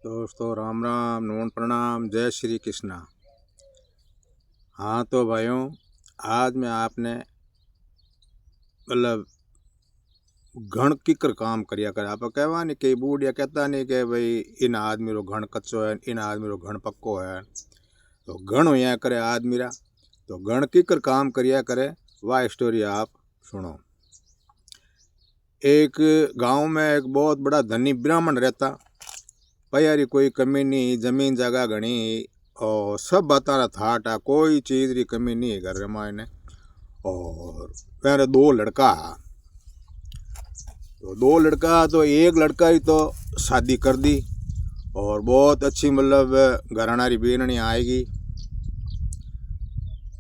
दोस्तों राम राम नमन प्रणाम जय श्री कृष्णा। हाँ तो भाइयों, आज मैं आपने मतलब घण किकर काम करिया कर। आप कहवा नहीं कि बूढ़िया कहता नहीं कि भाई इन आदमी रो घण कच्चो है, इन आदमी रो घण पक्को है। तो घण होया करे आदमी रा, तो घण किकर काम करिया करे। वाह स्टोरी आप सुनो। एक गांव में एक बहुत बड़ा धनी ब्राह्मण रहता। पैयारी कोई कमी नहीं, जमीन जगह घनी और सब बताना थाटा, कोई चीज की कमी नहीं है घर मायने। और मेरे दो लड़का, तो एक लड़का ही तो शादी कर दी और बहुत अच्छी मतलब घरानारी बीरणी आएगी।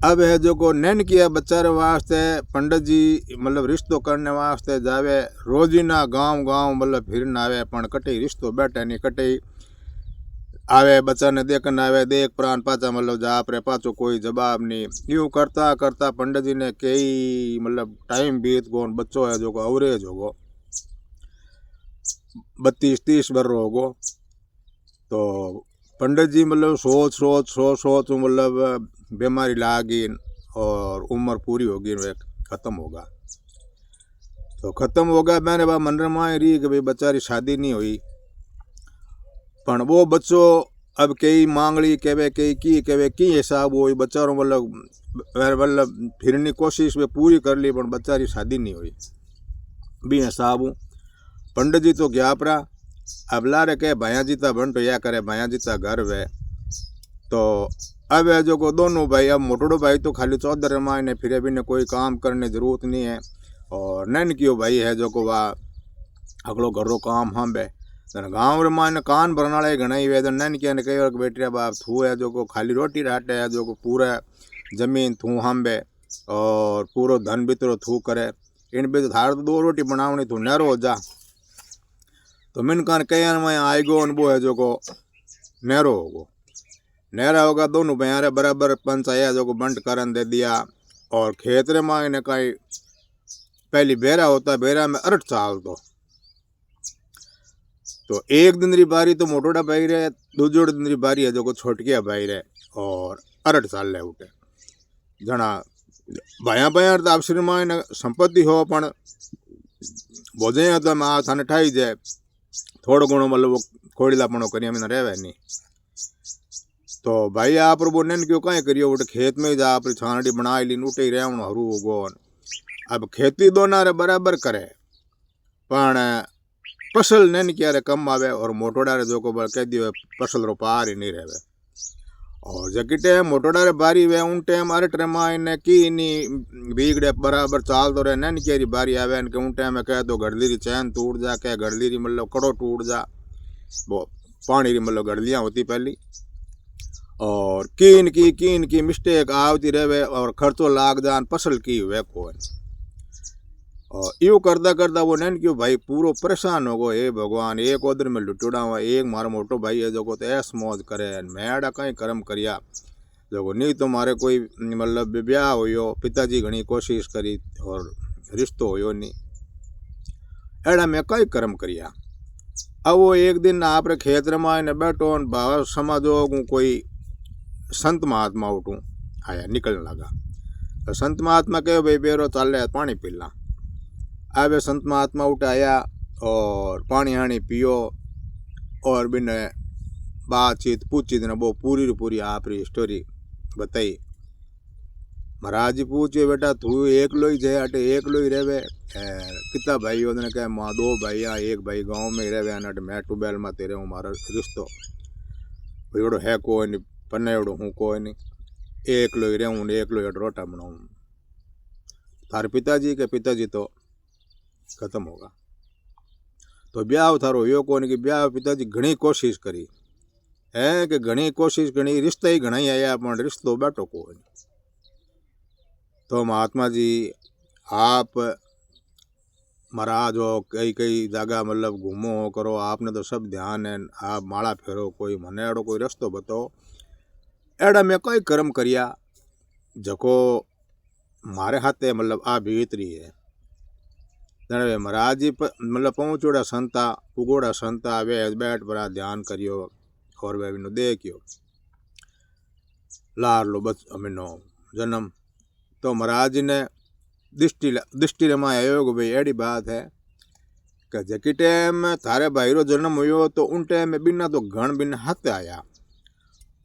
अब है जो को नैन किया बच्चा वास्ते पंडित जी मतलब रिश्तों करने वास्ते जावे। रोजीना गांव गांव मतलब फिरन आवे, पण कटे रिश्तों बैठे नहीं, कटे आवे बच्चा ने देखन आवे, देख प्राण पाचा मतलब जा पर पाचो कोई जवाब नहीं। यूँ करता करता पंडित जी ने कई मतलब टाइम बीत गो। बच्चो है जो को अवरेज होगो 32-30 वर्ष होगो। तो पंडित जी मतलब सोच मतलब बीमारी लागी और उम्र पूरी होगी, वे खत्म होगा। तो खत्म होगा मैंने बा मन में रही कि भाई बच्चा शादी नहीं हुई। पण वो बच्चो अब कई मांगली कहवे की हिसाब हो बच्चा मतलब फिरनी कोशिश वे पूरी कर ली, पण बच्चा री शादी नहीं हुई भी हिसाब हूँ। पंडित जी तो गया परा। अब लारे के भाया जीता बंट या करे, भाया जीता घर वे। तो अब जो को दोनों भाई, अब मोटोड़ो भाई तो खाली 14 मायने फिर भी ने कोई काम करने जरूरत नहीं है। और नैन कियो भाई है जो को वह अगलो घरों काम हाँबे। गाँव रे मायने कान भरना वाले घना ही वेदन नैन किया ने कई बार बेटिया बाप थू है जो को खाली रोटी राटे है, जो को पूरा जमीन थू हाँबे और पूरो धन बितरो थू करे। इन भी थार तो 2 रोटी बनावनी थू नहरो हो जा। तो मिन कान कई में आएगो वो है जो को नहरो होगो, नहरा होगा। दोनों भैया बराबर पंचाया जो को बंट करन दे दिया। और खेत रे मायने कई पहली बेरा होता, बेरा में 8 साल तो एक दिन री बारी तो मोटोड़ा भाई रे, दूजोड़ दिन री बारी है जो को छोटकिया भाई रे और 8 साल ले उठे जना। भाया भाया तो आपसी मायने संपत्ति हो, पण भोजे तो माँ थाने ठाई जाए थोड़ो घणो मतलब वो खोड़ीलापणो करिया में रहे नहीं। तो भाई आप वो नैन क्यों कहीं करियो, वो खेत में जा आप छानड़ी बना ली उठे ही रहन हरू होगो। अब खेती दोना रे बराबर करे, पण फसल नैन किया रे कम आवे और मोटोड़ा रे जो को कह दियो फसल रो पार ही नहीं रहे। और जकी टाइम मोटोड़ा रे बारी वे उन टाइम अरे ट्रेमा इने की नहीं भीगड़े बराबर चाल तो रहे। नैन किया री बारी आवे कि उन टाइम में कह दो गड़ली री चैन टूट जा, कह गड़ली री मतलब कड़ो टूट जा। वो पानी री मतलब गड़लियाँ होती पहली। और कीन की मिस्टेक आवती रहे और खर्चो लाग जान फसल की वे को। और यूँ करता करता वो नैन क्यों भाई पूरा परेशान हो गो। हे भगवान, एक उधर में लुटुड़ा हुआ, एक मारो मोटो भाई है जो को तो ऐस मौज करे। मैं आड़ा कहीं कर्म करिया जो को नहीं तो मारे कोई मतलब ब्याह हो, पिताजी घनी कोशिश करी और रिश्तो हो नहीं, एड़ा मैं कई कर्म करिया। अब वो एक दिन आप खेत रमा ने बैठो बाबा समझो कोई संत महात्मा उठूँ आया निकलने लगा। तो संत महात्मा कहो भाई बेरो चाले पानी पीला। आवे संत महात्मा उठाया और पानी हानी पियो और बिने बातचीत पूछी देना। वो पूरी आपरी स्टोरी बताई। महाराज जी पूछे बेटा तू एक लो ही जाए अटे एक लो ही रहे कितना भाई? उन्होंने कहा माँ 2 भाई, एक भाई गाँव में ही रहे अट मैं टूबेल में तेरे हूँ मारा रिश्तो एड़ो है कोई नहीं, पन्ने एड़ो हूँ कोई नहीं, एक लो ही रहूँ, एक लो ही रोटा बनाऊँ। थारे पिताजी तो खत्म होगा। तो ब्याह थारो यो कोनी कि ब्याह पिताजी घनी कोशिश करी है कि घनी कोशिश घनी रिश्ता ही घना ही आया, पण रिश्तो बैठो को। तो महात्मा जी आप महाराज हो, कई जगह मतलब घूमो करो, आपने तो सब ध्यान है, आप माला फेरो, कोई मने एड़ो कोई रस्तो बताओ। एड़ा मैं कोई कर्म करिया जको मारे हाथे मतलब आ भीतरी है। जने महाराज जी मतलब पहुंचोड़ा संता उगोड़ा संता वे बैठ बड़ा ध्यान करियो और वे बिनो देखियो लार लो बस अमीनो जन्म। तो महाराज जी ने दृष्टि रमाया योग भाई एड़ी बात है कि जकी टाइम थारे भाई रो जन्म हुयो तो उन टाइम में बिना तो गण बिना हाथ आया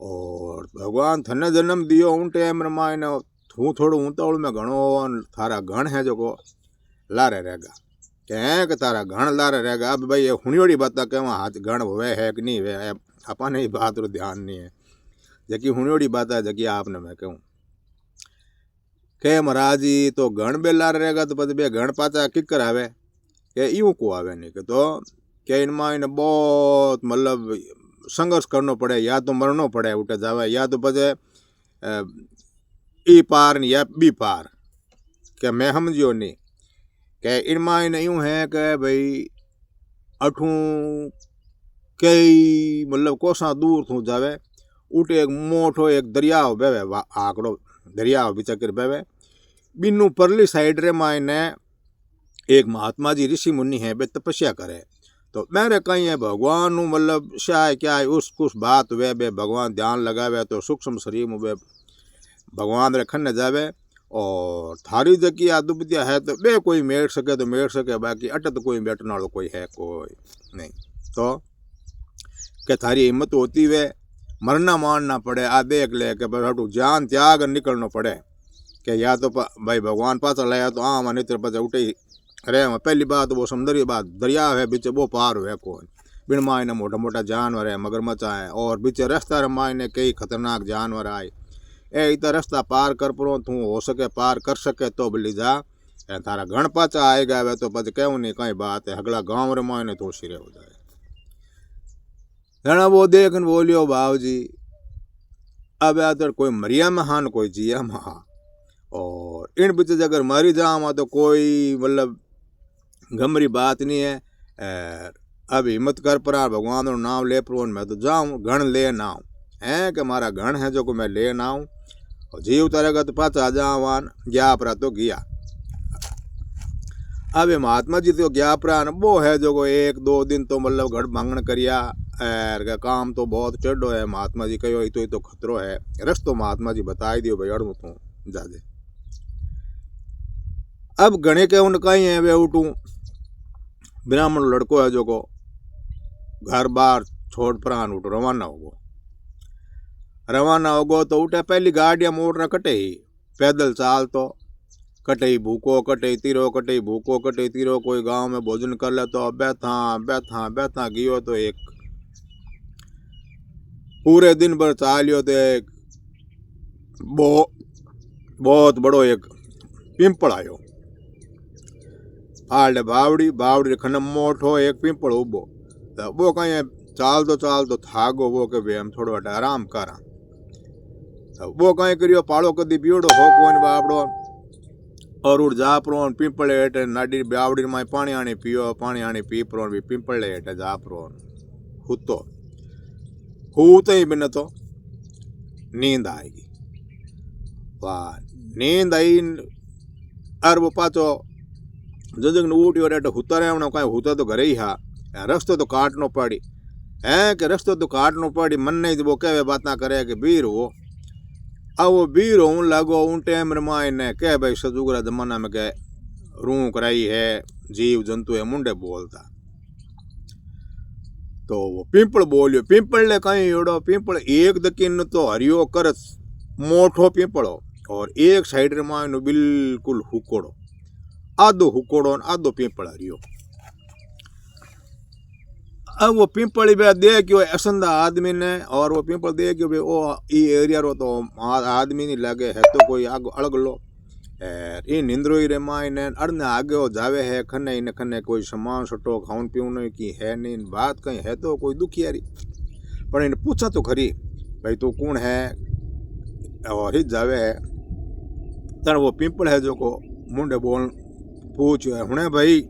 और भगवान थने जन्म दियो उन टाइम रमा ने थू थोड़ो ऊंतावल में घणो थारा गण है जो को लारे रहेगा कि तारा गण लारे रहेगा। अब भाई ये हुनियोड़ी बात के वहाँ हाथ गण हुए है कि नहीं हुए अपन ही बात रो ध्यान नहीं है जकी हुनियोड़ी बात है जकी आपने मैं कहूँ के महाराज जी तो गण बे लार रहेगा तो पद बे गण पाचा किकर आवे के यूं को आवे नहीं के तो के इनमें इन्हें बहुत मतलब संघर्ष करना पड़े या तो मरना पड़े उठे जावे या तो पचे ई पार या बी पार के मैं समझियो नहीं के इनमें इन्हें यूं है कि भाई अठू कई मतलब कोसा दूर थू जावे उठे एक मोटो एक दरिया बेवे आकड़ो दरिया बिचकर बेवे बिन्नू परली साइड रे मायने एक महात्मा जी ऋषि मुनि है बे तपस्या करे तो मेरे कहीं है भगवान नु मतलब शाय क्या है उस कुछ बात वे बे भगवान ध्यान लगावे तो सूक्ष्म शरीर में बे भगवान रे खन जावे और थारी जकी आदुपतिया है तो बे कोई मेट सके तो मेट सके बाकी अटत कोई बैठने वालों कोई है कोई नहीं। तो के थारी हिम्मत होती वे मरना मारना पड़े आ देख ले के भाई जान त्याग निकलना पड़े कि या तो भाई भगवान पास लाया तो आम अनित्र पचे उठे अरे पहली बात वो समुद्री बात दरिया है बीच वो पार हुए कौन बिन मायने मोटा मोटा जानवर है मगरमच्छ है और बीच रास्ता मायने कई खतरनाक जानवर आए ए इतना रास्ता पार कर परो तू हो सके पार कर सके तो बोली जा तारा गण पाचा आएगा वे तो पच कहूँ नहीं कई बात है अगला गाँव रे मायने तो सिरे हो जाए घना वो देख बोलियो भाव जी अब यार कोई मरिया महान कोई जिया महा और इन बीच अगर मरी जावा तो कोई मतलब गमरी बात नहीं है अब हिम्मत कर परा भगवान रो नाम ले पर मैं तो जाऊँ गण ले ना है कि मारा गण है जो को मैं ले ना आऊँ और जीव तरेगा तो पाचा जावान ज्ञापरा तो गया। अब ये महात्मा जी तो ज्ञापरा वो है जो को एक दो दिन तो मतलब घड़ भांगण करिया का काम तो बहुत टेढ़ो है महात्मा जी कहो तो खतरो है रस्तो महात्मा जी बताई दियो भाई अड़ू तू जादे। अब गणे के उन कहीं है वे उठू ब्राह्मण लड़को है जो को घर बार छोड़ प्राण उठ रवाना होगो तो उठे पहली गाड़ियाँ मोटर कटे ही पैदल चाल तो कटे ही भूको कटे तीरो कटे भूको कटे तीरो कोई गांव में भोजन कर ले तो बैठा बैठा बैठा गियो तो एक पूरे दिन भर चालियो तो एक बहुत बड़ो एक पिंपल आयो आले बावड़ी खनम मोटो एक पिंपल उबो तो वो कहीं चाल तो थागो वो के भाई हम थोड़ो आराम करा तो वो कहीं करियो पाड़ो कदी पियोड़ो हो कोई बावड़ो और उड़ जा प्रो पिंपल हेठ नाडी बावड़ी में पानी आनी पी प्रो भी पिंपल हेठ जा प्रो हुतो हूते ही बिना तो नींद आएगी वाह नींद आई अर वो पाचो जजग उठियो रेट हुता रहे कहीं हुता तो घरे ही हा रस्तो तो काटनो पड़ी है कि रस्तो तो काटनो पड़ी मन नहीं वो कहे बात करे कि बीर हो अब वो बीर हो लगो उन टाइम रमाए ने कह भाई सजुगरा जमाना में कह रूह कराई है जीव जंतु है मुंडे बोलता तो वो पिंपल बोलियो पिंपल ले कहीं एड़ो पिंपल एक दकिन तो हरियो कर मोटो पिंपलो और एक साइड रमाए बिल्कुल हुकोड़ो आधो हुकोड़ो आधो पिंपल हरियो। अब वो पिंपल बे देखियो असंदा आदमी ने और वो पिंपल देखियो बे ओ ई एरिया रो तो आदमी नहीं लगे है तो कोई आग अलग लो ई निंद्रोई रे माय ने अड़ने आगे हो जावे है खने इन खने कोई सामान सटो खाऊन पीऊन की है नहीं बात कहीं है तो कोई दुखियारी पर इन पूछा तो खरी भाई तू कौन है और ही जावे है तर वो पिंपल है जो को मुंडे बोल पूछ है हुने भाई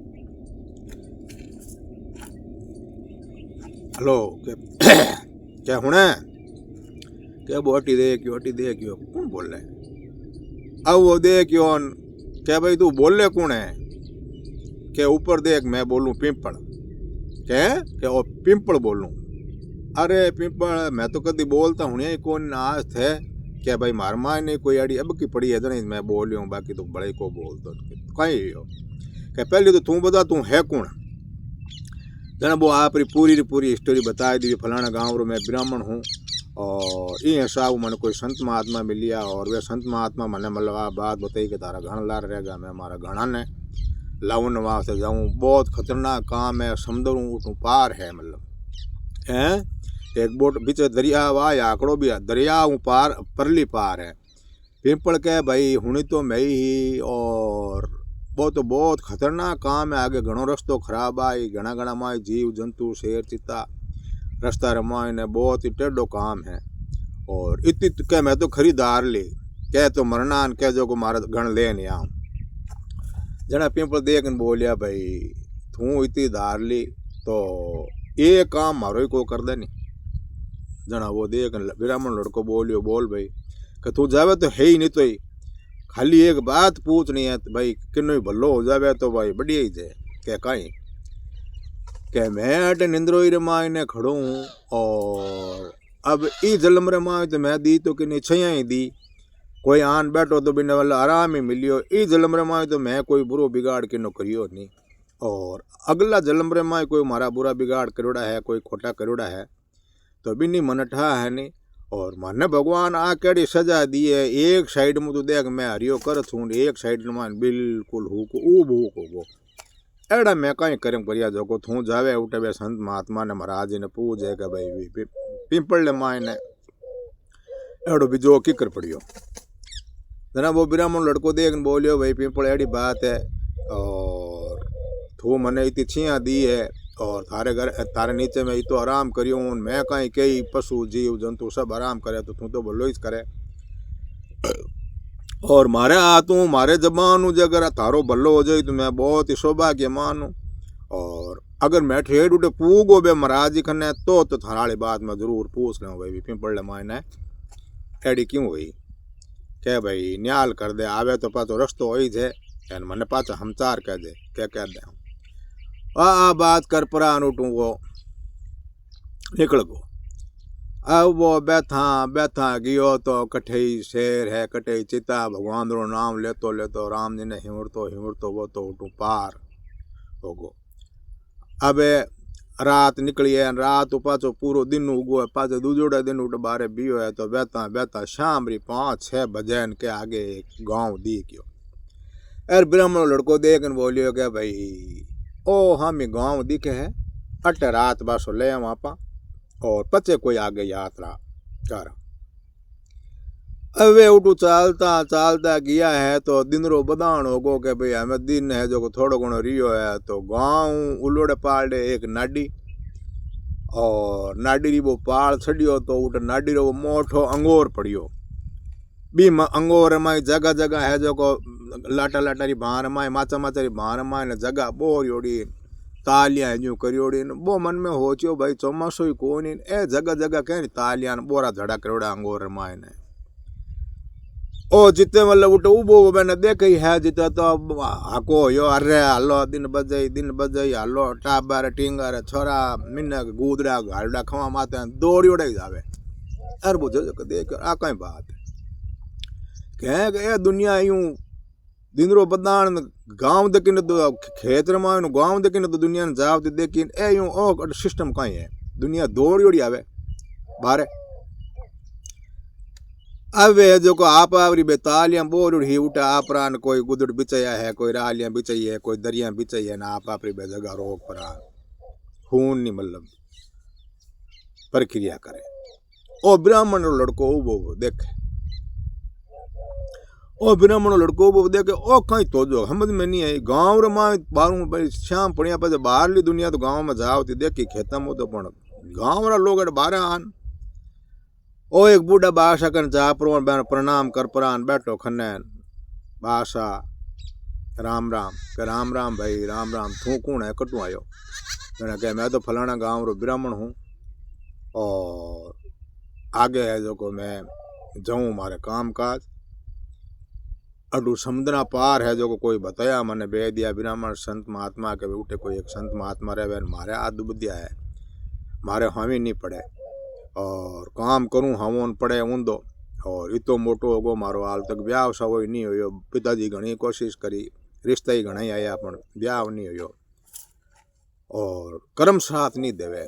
हेलो क्या हुने क्या वो हटी देखियो कौन बोल रहे अब वो देखियो क्या भाई तू बोल रहे कौन है के ऊपर देख मैं बोलूँ पिंपल, के ओ पिंपल बोलूँ। अरे पिंपल मैं तो कभी बोलता हूँ नहीं कौन आज थे क्या भाई मार मार नहीं कोई अड़ी अब की पड़ी है तो नहीं मैं बोल रही हूँ बाकी तो बड़े को बोल दो कहीं हो क्या पहले तो तू बता तू है कौन। जना वो आप पूरी स्टोरी बता दी फलाना गाँव रो मैं ब्राह्मण हूँ और ये हिसाब मैंने कोई संत महात्मा मिलिया और वे संत महात्मा मैंने मतलब आ बात बताई कि तारा घण लार रहेगा मैं हमारा घना ने लाऊन वहाँ से जाऊँ बहुत खतरनाक काम है समुद्र उठूँ पार है मतलब हैं एक बोट बीच दरिया वाह आंकड़ो भी दरिया पार परली पार है पिंपल के भाई हुणी तो मैं ही और वो तो बहुत खतरनाक काम है आगे घणो रस्तो खराब आई घना घना माए जीव जंतु शेर चीता रास्ता रमाए ने बहुत ही टेढ़ो काम है और इतनी कह मैं तो खरीदार ली कह तो मरना कह जो को मारा गण ले नहीं आऊँ जना पिंपल देख बोलिया भाई तू इतनी धार ली तो ये काम मारो ही को कर दे नहीं जना वो देख ब्राह्मण लड़को बोलियो बोल भाई कि तू जावे तो है ही नहीं तो ही खाली एक बात पूछनी है भाई किन्नो ही भलो हो जावे तो भाई बढ़िया ही जाए क्या कहीं क्या मैं अटे निंद्रो ही रमाई ने खड़ो हूँ और अब ई जलम रमाई तो मैं दी तो कि छया ही दी कोई आन बैठो तो बिना वाला आराम ही मिलियो ई जलम रमाई तो मैं कोई बुरो बिगाड़ किनो करियो नहीं और अगला जलम रमाई कोई मारा बुरा बिगाड़ करोड़ा है कोई खोटा करोड़ा है तो बिनी मन ठा है नहीं और मन भगवान आ कड़ी सजा दी है एक साइड में तो देख मैं हरियो कर छूँ एक साइड में बिल्कुल हुक ऊब हुक होगो एड़ा मैं कहीं करम करिया जो को थू जावे उठे वे संत महात्मा ने महाराज ने पूछे कि भाई पिंपल ने माय ने एड़ो बीजो की कर पड़ियो जना वो ब्राह्मण लड़को देख बोलियो भाई पिंपल एड़ी बात है और थू मने इतनी छिया दी है और थारे घर थारे नीचे में तो आराम करियो मैं कहीं कई पशु जीव जंतु सब आराम करे तो तू तो बोलो ही करे और मारे आतू मारे जबान अगर थारो भलो हो जाए तो मैं बहुत ही सौभाग्य मानू और अगर मैं ठेठ उठे पूगो बे महाराज जी खने तो थाराली बात में जरूर पूछ लूँ भाई पिंपल मायने एडी क्यों हुई क्या भाई न्याल कर दे आवे तो पाचो रस्तो हो ही जाए मैंने पाचा हमचार कह दे क्या कह दे आ बात कर परान उठूँ वो निकल गो अब वो बैठा गियो तो कठई शेर है कठई चिता भगवान रो नाम लेतो राम जी ने हिमड़तो वो तो उठू पार हो गो। अब रात निकली है रात पाचो पूरो दिन उगो है पाचो दूजोड़ा दिन उठ बारे बियो है तो बैठा शाम री 5-6 बजे के आगे एक गाँव दी क्यों अरे ब्राह्मण लड़को देख बोलियो क्या भाई ओ हम गाँव दिखे है अटे रात बासो ले वहाँ और पचे कोई आगे यात्रा कर अवे उठू चालता गया है तो दिन रो बदान होगो के भाई हमें दिन है जो थोड़ो घणो रियो है तो गाँव उलोड़े पाड़े एक नाडी और नाडी री वो पाड़ छड़ियो तो उठ नाडी रो मोटो अंगोर पड़ियो बी अंगोर माई जगह है जो को लाटा री भार माए माचा री भार माए ने जगह बोरियोड़ी तालियां यूं करियोड़ी वो मन में होचियो भाई चौमासो ही कोनी ए जगह कह तालियां बोरा झड़ा करोड़ा अंगोर माए ने ओ जिते मतलब उठे उबो मैंने देख ही है जिते तो हाको यो अरे हालो दिन बजाई हालो टाबर टिंगर छोरा मिनक गूदड़ा घालड़ा खवा माते दौड़ियोड़े ही जावे अरे बुझो देख आ कई बात कह दुनिया यूं दिन रो बदान गाँव देखिन तो खेत रमाय गाँव देखिन तो दुनिया ने जाव देखिन ए यूं ओ सिस्टम कहीं है दुनिया दौड़ी आवे बारे अब जो को आप आवरी बेतालियां बोर ही उठा आपरान कोई गुदड़ बिचया है कोई रालियां बिचई है कोई दरिया बिचई है ना आप आपरी बे जगह रोक परा खून नहीं मतलब प्रक्रिया करे ओ ब्राह्मण लड़को वो देखे ओ ब्राह्मण लड़को वो देखे ओ कहीं तो जो समझ में नहीं आई गाँव रमा बारू शाम पड़िया पे बाहरली दुनिया तो गाँव में जावती देखी खेतम हो तो गाँव वाला लोग बारह आन ओ एक बूढ़ा बादशाह कन जा प्रणाम कर परान बैठो खनैन बादशाह राम राम भाई राम तू कौन है कटू आयो मैंने कहा मैं तो फलाना गाँव रो ब्राह्मण हूँ और आगे है जो को मैं जाऊँ मारे काम काज अडू समुद्रा पार है जो को कोई बताया मैंने बे दिया ब्राह्मण संत महात्मा के उठे कोई एक संत महात्मा रहे मारे आदू बुद्धिया है मारे हामी नहीं पड़े और काम करूँ हमोन पड़े ऊंदो और इतो मोटो होगो मारो हाल तक ब्याह सा वो नहीं हो पिताजी घनी कोशिश करी रिश्ता ही घना आया पण ब्याह नहीं हो और कर्म साथ नहीं देवे।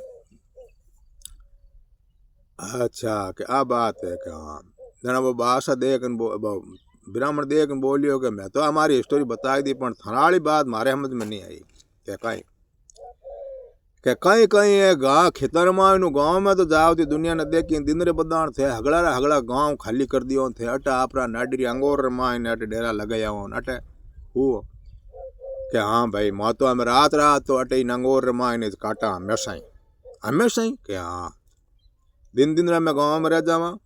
अच्छा कि आ बात है कि हाँ जना वो बासा देख ब्राह्मण देख बोलियो कि मैं तो हमारी स्टोरी बताई दी पर थनाली बात मारे समझ में नहीं आई कि कहीं कहीं है गाँव खेतर में गाँव में तो जाओ थी दुनिया ने देखी दिन रे बदान थे हगड़ा गाँव खाली कर दियो थे अटा अपना नाडरी अंगोर मायने अटे डेरा लगाया हो अटे हुआ कि हाँ भाई माँ तो हमें रात तो अटे नंगोर मायने काटा हमेशा ही कि हाँ दिन दिन मैं गाँव में रह जावा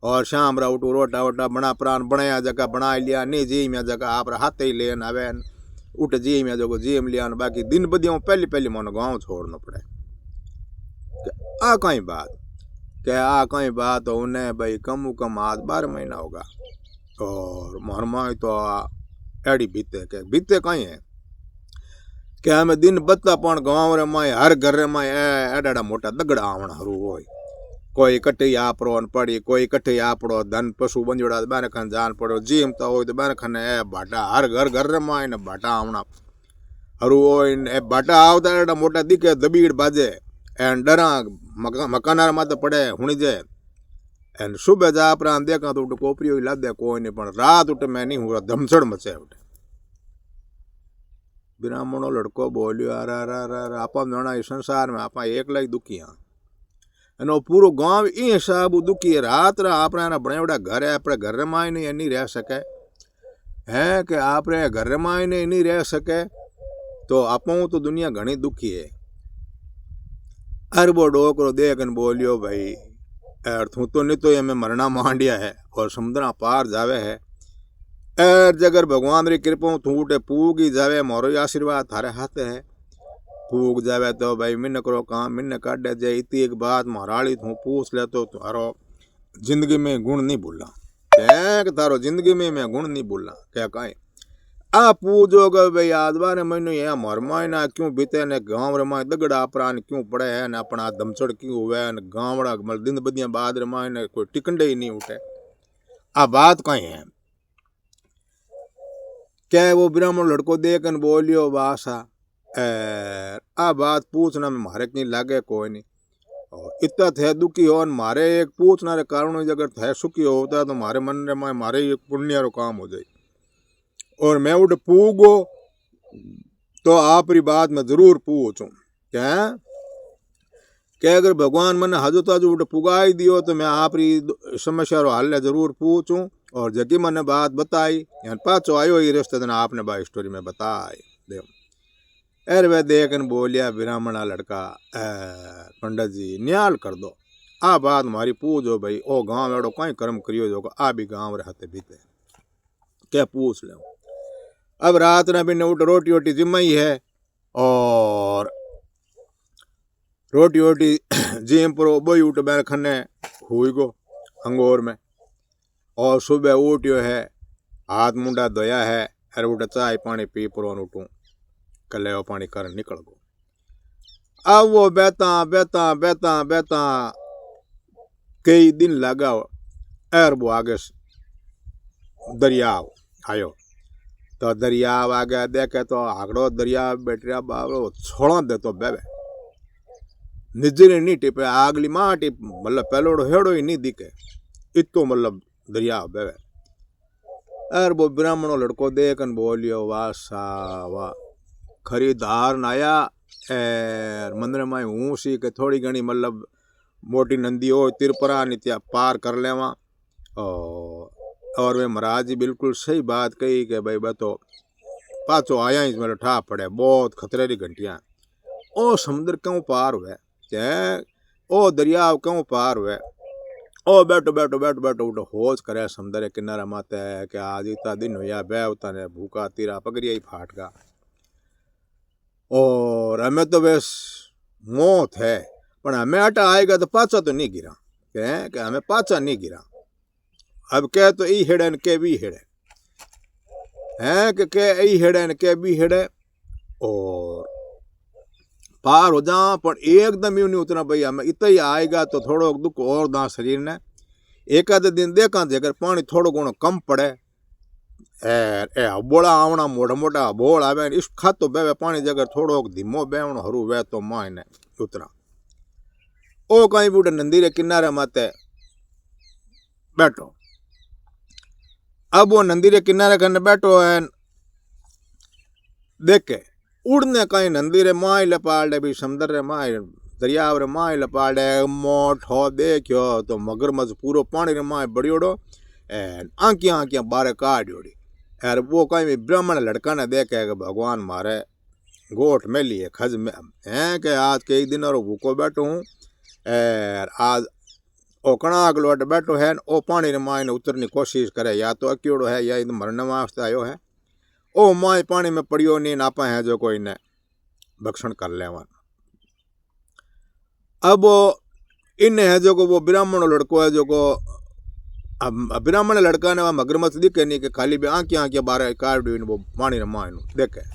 और शाम रा उठू रोटा वोटा बना प्राण बनाया जगह बना लिया नहीं जी में जगह आप हाथ ही लेन आवे उठ जी में जो जी में लिया बाकी दिन बदियों पहली मन गाँव छोड़ना पड़े आ कहीं बात उन्हें भाई कम कम आज 12 महीना होगा और मरमा तो एड़ी बीते कहीं है कि हमें दिन बत्ता पण गाँव रे माए हर घर रे माए एड़ा मोटा दगड़ा आवण हरू होय कोई कट्ठी आपरो पड़ी कोई कट्ठी आपड़ो धन पशु बंजोड़ा बार खन जान पड़ो जीम तो हो तो बार खन ए भाटा हर घर रे माए ने भाटा आवना हरू होय ए भाटा आवता एड़ा मोटा दिखे दबीड़ बाजे एन डरा मकानार माते पड़े हुणी जे एन सुबह जा प्राण देखा तो उठ कोपरियो लादे कोई नहीं पण रात उठ मैं नहीं हुआ धमसड़ मचे उठ ब्राह्मणो लड़को बोलियो अरे आपा जाना इस संसार में आपा एकला ही दुखी हाँ एनो पूरो गांव ई हिसाब दुखी है रात आपने बड़ा घर है अपने घर में नहीं रह सके है कि आपने घर में नहीं रह सके तो आपू तो दुनिया घनी दुखी है। अरे वो डोकरो देख बोलियो भाई तू तो नहीं तो ये मैं मरना मांडिया है और समुद्रा पार जावे है जगर भगवान री कृपा तू उठे पूग ही जावे मोरो आशीर्वाद थारे हाथ है पूग जावे तो भाई मिन्न करो काम मिन्न काटे जे इतनी एक बात महाराली तू पूछ ले तो थारो जिंदगी में गुण नहीं भूलना क्या थारो जिंदगी में मैं गुण नहीं भूलना क्या कहें आ पूजो गे भाई आज 12 महीने यहाँ मरमाई ना क्यों बीते ने गाँव रमाए दगड़ा प्राण क्यों पड़े है न अपना दमचड़ क्यों हुए न गाँवड़ा दिन बदिया बाद रमाए ने कोई टिकंडे ही नहीं उठे आ बात कहीं है क्या वो ब्राह्मण लड़को देखन बोलियो बासा आ बात पूछना में मारे नहीं लागे कोई नहीं और इतना थे दुखी हो मारे एक पूछना रे कारण अगर थे सुखी होता तो मारे मन रे मारे एक पुण्य रो काम हो जाए और मैं उठ पूगो तो आप री बात मैं जरूर पूछूं क्या अगर भगवान मन हजता जो उठ पुगाई दियो तो मैं आप री समस्या रो हल जरूर पूछूं और जगी मैंने बात बताई यान पाचो आयो ये रिश्ते आपने बात स्टोरी में बताई देव अरे वह देखन बोलिया ब्राह्मणा लड़का पंडित जी न्याल कर दो आ बात हमारी पूछो भाई ओ गाँव एड़ो कहीं कर्म करियो जो आ भी गाँव रहते बीते क्या पूछ ले अब रात ना भी उठ रोटी वोटी जिम्माई है और रोटी वोटी जिम पर बोई उठ बैर खन्ने हुई गो अंगोर में और सुबह उठ्यो है हाथ मुंडा धोया है अरे उठ चाय पानी पी पर उठूँ कले पानी कर निकल गो अब वो बेता कई दिन लगा एर वो आगे दरिया आयो तो दरिया आगे देखे तो आगड़ो दरिया बैठरिया बाबो छोड़ा दे तो बेबे निजरे नहीं टिपे आगली माँ टिप मतलब पहलोड़ो हेड़ो ही नहीं दिखे इतो मतलब दरिया बेबे अर वो ब्राह्मणों लड़को देखन बोलियो वाह सा वाह खरीदार नाया मंदिर में हूँ सी के थोड़ी घनी मतलब मोटी नंदी हो तिरपरा नित्या पार कर लेवा और वे महाराज जी बिल्कुल सही बात कही कि भाई बतो पाचो आया ही मेरे ठा पड़े बहुत खतरे की घंटियाँ ओ समुद्र क्यों पार हुए ओ दरिया क्यों पार हुए ओ बैठो उठो होश करे समुद्र किनारा माते है कि आज इतना दिन हुआ बह उतारे भूखा तीरा पगड़िया ही फाट का और हमें तो बस मौत है पर हमें आटा आएगा तो पाचा तो नहीं गिरा कि हमें पाचा नहीं गिरा अब कह तो ई हेड़े के भी हेड़े हैं के ई हेड़े ने के बी हेड़े और पार हो जा, पर एकदम यूं नहीं उतना भाई हमें इतना ही आएगा तो थोड़ो दुख और दां शरीर ने। एक आधे दिन देखा अगर पानी थोड़ो घणो कम पड़े ए बोला आवना मोटा मोटा बोल आवे इस खातो बेवे पानी जगह थोड़ो धीमो बेवणो हरू वे तो मां ने उतना ओ कहीं बूटे नंदी रे किनारे माते बैठो। अब वो नंदी रे किनारे कने बैठो है देखे उड़ने कहीं नंदी रे माई लपाड़े भी समुद्र रे माई दरिया रे माई लपाड़े मोटो देखो तो मगरमच्छ पूरो पानी रे माई बड़ियोड़ो एन आंकियां आंकियां बारे काटियोड़ी। यार वो कहीं भी ब्राह्मण लड़का ने देखे कि भगवान मारे गोठ में लिए खज में हैं कि आज कई दिन और भूखो बैठो हूँ आज ओ कणाक लोट बैठो है ओ पानी रे माई ने उतरने कोशिश करे या तो अक्योड़ो है या मरने वास्ते आयो है। ओ माई पानी में पड़ियो नहीं नापा है जो कोई ने भक्षण कर लेवा। अब इन है जो को वो ब्राह्मण लड़को है जो को ब्राह्मण लड़का ने वह मगरमच्छ दिखे नहीं कि खाली भी आंखियां आंखियां बारह काट वो पानी रे माई देखे।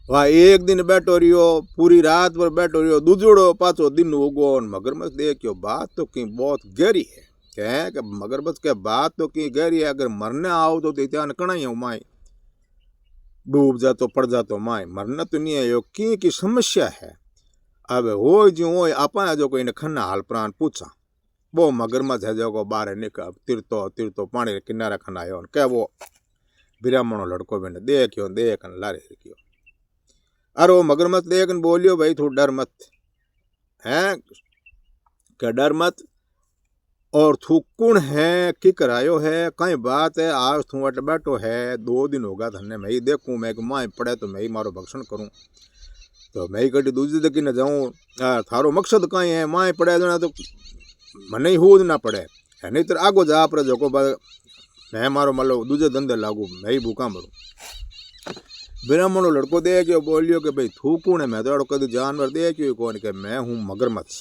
वह एक दिन बैठो रियो पूरी रात भर बैठो रियो दूजोड़ो पाचो दिन उगो मगरमच्छ देखियो बात तो की बहुत गहरी है कह कि मगरमच्छ के बात तो की गहरी है। अगर मरने आओ तो इतना कणा ही माई डूब जा तो पड़ जा तो माई मरना तो नहीं है यो की समस्या है। अब हो जो हो आपा जो कोई ने खन्ना हाल प्राण पूछा वो मगरमच्छ है जो को बाहर निकल तिरतो तिरतो पानी के किनारे खन आयो क्या वो ब्राह्मणो लड़को मैंने देखियो देख लारे रखियो। अरे वो मगरमच्छ देख बोलियो भाई तू डर मत हैं क्या डर मत और थू कुण है कि करायो है कहीं बात है आज तू अट बैठो है 2 दिन होगा धन्य मैं ही देखूँ मैं माँ पड़े तो मैं ही मारो भक्षण करूँ तो मैं ही कटी दूसरी तक न जाऊँ थारो मकसद कहीं है माँ पड़े देना तो मने ही हूद ना पड़े है नहीं तो आगो जा पर जो मैं मारो malo दूजे धंधे लागू मैं ही भूखा मरूँ। ब्राह्मणो लड़को देखियो बोलियो कि भाई थू कौन है मैं तो कभी जानवर देखियो कौन के मैं हूँ मगरमच्छ।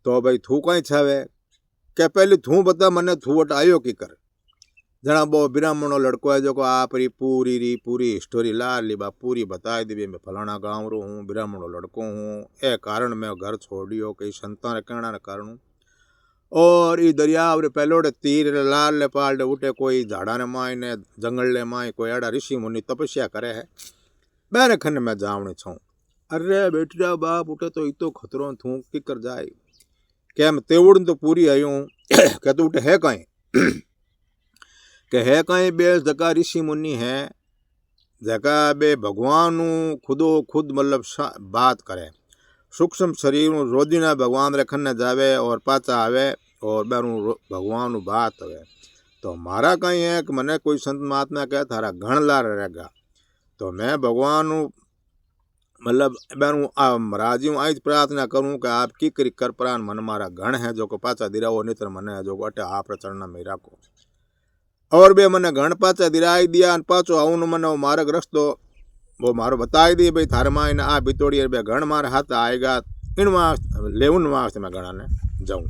तो भाई थू कहीं छावे क्या पहले थू बता मने थू वट आयो की कर जना वो ब्राह्मणो लड़को है जो को आप री पूरी स्टोरी ला ली बा पूरी बता दी मैं फलाना गाँव रो हूँ ब्राह्मणो लड़को हूँ ए कारण मैं घर छोड़ियो कई संतान कहना न कारण और ये दरिया रे पहलोड़े तीर लाल ले पाल उठे कोई झाड़ा ने माय ने जंगल ले माय कोई अड़ा ऋषि मुनि तपस्या करे है बैरे खन में जावने छूँ। अरे बेटा बाप उठे तो इतो खतरो थू कि कर जाए क्या मैं तेवड़ तो पूरी आयो क्या तो उठे है कहीं के है कहीं बे जगह ऋषि मुनि है जगह बे भगवान खुदो खुद मतलब बात करे सूक्ष्म शरीर रोजीना भगवान रे खन्ने जावे और पाचा आवे और बेरू भगवान बात आवे तो मारा कहीं है कि मने कोई संत महात्मा कहे थारा घण ला रहेगा तो मैं भगवान मतलब बेरू राजी हूँ आज प्रार्थना करूँ कि आप की करी कर प्राण मन मारा घण है जो को पाचा दिराओ नित्र मने जो अटे आप चढ़ना में राखो और बे मने घण पाचा दिराई दिया पाचो आऊन मने मार्ग रस्तो वो मारो बताई दी भाई थारे माँ ने आ बितोड़ी बे घण मारे हाथ आएगा इन लेवन वास्ते मैं घणा ने जाऊँ।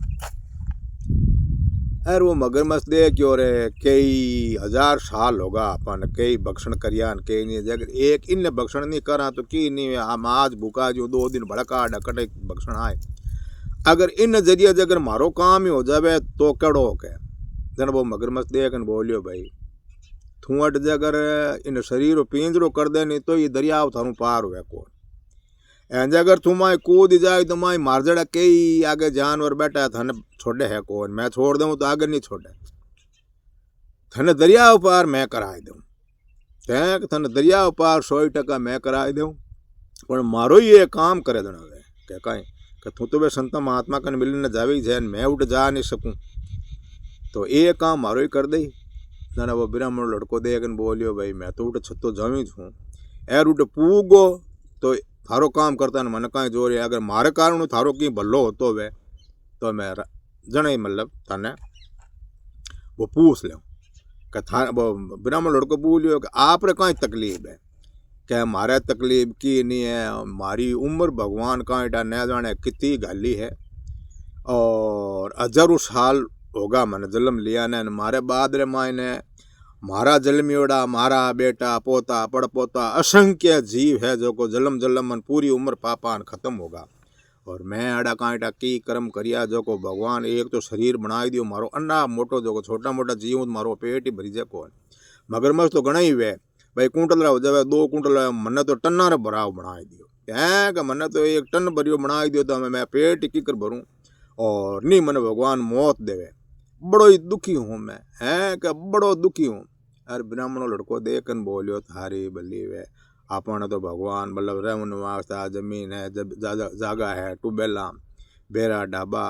अरे वो मगरमच्छ देखियो रे कई 1000 साल होगा अपन कई भक्षण करियान कई नहीं जगह एक इन भक्षण नहीं करा तो की नहीं हम आज भूखा जो 2 दिन भड़का डकटे भक्षण आए अगर इन जरिए अगर मारो काम ही हो जावे तो कड़ो हो के जन वो मगरमच्छ देख बोलियो भाई थूट अगर इन शरीर पिंजरो कर दे नहीं तो ये दरिया थारू पार हुए कौन एंज अगर तू माए कूद जाए तो माए मार जड़ा कई आगे जानवर बैठा थाने छोड़े है कौन मैं छोड़ दूँ तो आगे नहीं छोड़े थाने दरिया पार मैं कराए दूँ तैक थाने दरिया पार 100% मैं कराए दूँ पर मारो ये काम करे देना वे क्या कहीं कि तू तो वे संत महात्मा कन मिलने जावे जैन मैं उठ जा नहीं सकूँ तो ये काम मारो ही कर दे ना वो ब्राह्मण लड़को देखन बोलियो भाई मैं तो उठे छतो जमी छूँ एर उठे पूगो तो थारो काम करता न मन कहीं जोर है अगर मारे कारण थारो की भलो होतो वे तो मैं जने मतलब थाने वो पूछ लो कि था वो ब्राह्मण लड़को बोलियो कि आप रे कहीं तकलीफ है क्या मारे तकलीफ की नहीं है मारी उम्र भगवान कहीं न जाने कितनी गाली है और 1000 साल होगा मैंने जन्म लिया ने मारे बाद रे मायने मारा जलमियोड़ा, मारा बेटा पोता पड़पोता असंख्य जीव है जो को जलम जलमन पूरी उम्र पापान खत्म होगा। और मैं अड़ा कांटा की कर्म करिया जो को भगवान एक तो शरीर बनाई दियो मारो अन्ना मोटो जो को छोटा मोटा जीव मारो पेट ही भरी जाको। मगरमच्छ तो घना ही वे भाई कुंटल हो जावे 2 कुंटल मने तो टन्ना रे भराव बनाई दियो क्या कि मने तो 1 टन भरियो बनाई दियो तो मैं पेट की कर भरूं और नहीं मने भगवान मौत देवे। बड़ो ही दुखी हूँ मैं है कि बड़ो दुखी हूँ। अरे ब्राह्मणों लड़को देखन बोलियो थारी बल्ली वे अपन तो भगवान मतलब रहन वास्ता जमीन है जागा है टूबेला बेरा ढाबा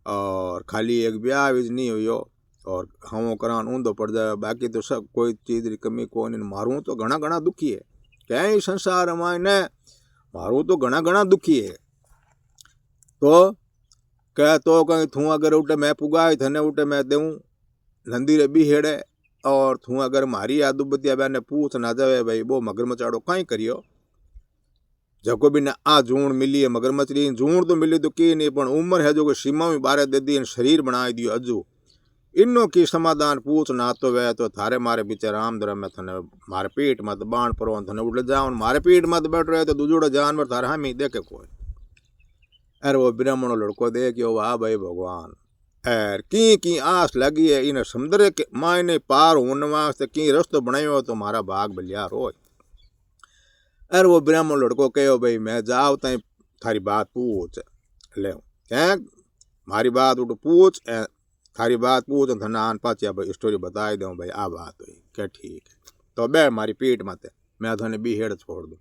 और खाली एक ब्याह भी नहीं हुई और हम करान ऊंधो पड़ जाए बाकी तो सब कोई चीज की कमी को नहीं। मारूँ तो घना घना दुखी है क्या संसार मायने मारूँ तो घना घना दुखी है। तो कह तो कहीं थू अगर उठे मैं पुगाई थने उठे मैं देऊँ नंदी रे भी हेड़े और थू अगर मारी आदू बतिया बैने पूछ ना जावे भाई वो मगरमचाड़ो कहीं करियो जको भी ने आ जूण मिली है मगरमछली जूण तो मिली तो की नहीं पण उम्र है जो सीमा में बारे दे दी शरीर बनाई दियो अजू इनो की समाधान पूछ ना तो वे तो थारे मारे पीछे राम धर्म में थने मारे पीठ मत बाण परो थने उठ जाओ मारे पीठ मत बैठ रहे तो दूजोड़ा जानवर थारे हम ही देखे कोई। अरे वो ब्राह्मणों लड़को देखियो वाह भाई भगवान एर की आस लगी है इन समुद्र के मायने पार होने वास्ते की रस्तो बनायो तो मारा भाग बलिया रोज। अरे वो ब्राह्मण लड़को कहो भाई मैं जाओ तई थारी बात पूछ ले क्या मारी बात उठ पूछ थारी बात पूछ थने आन पाचिया भाई स्टोरी बताई दूँ भाई आ बात हुई क्या ठीक है तो बे मारी पीठ मत मैं थने भी हेड़ छोड़ दूँ।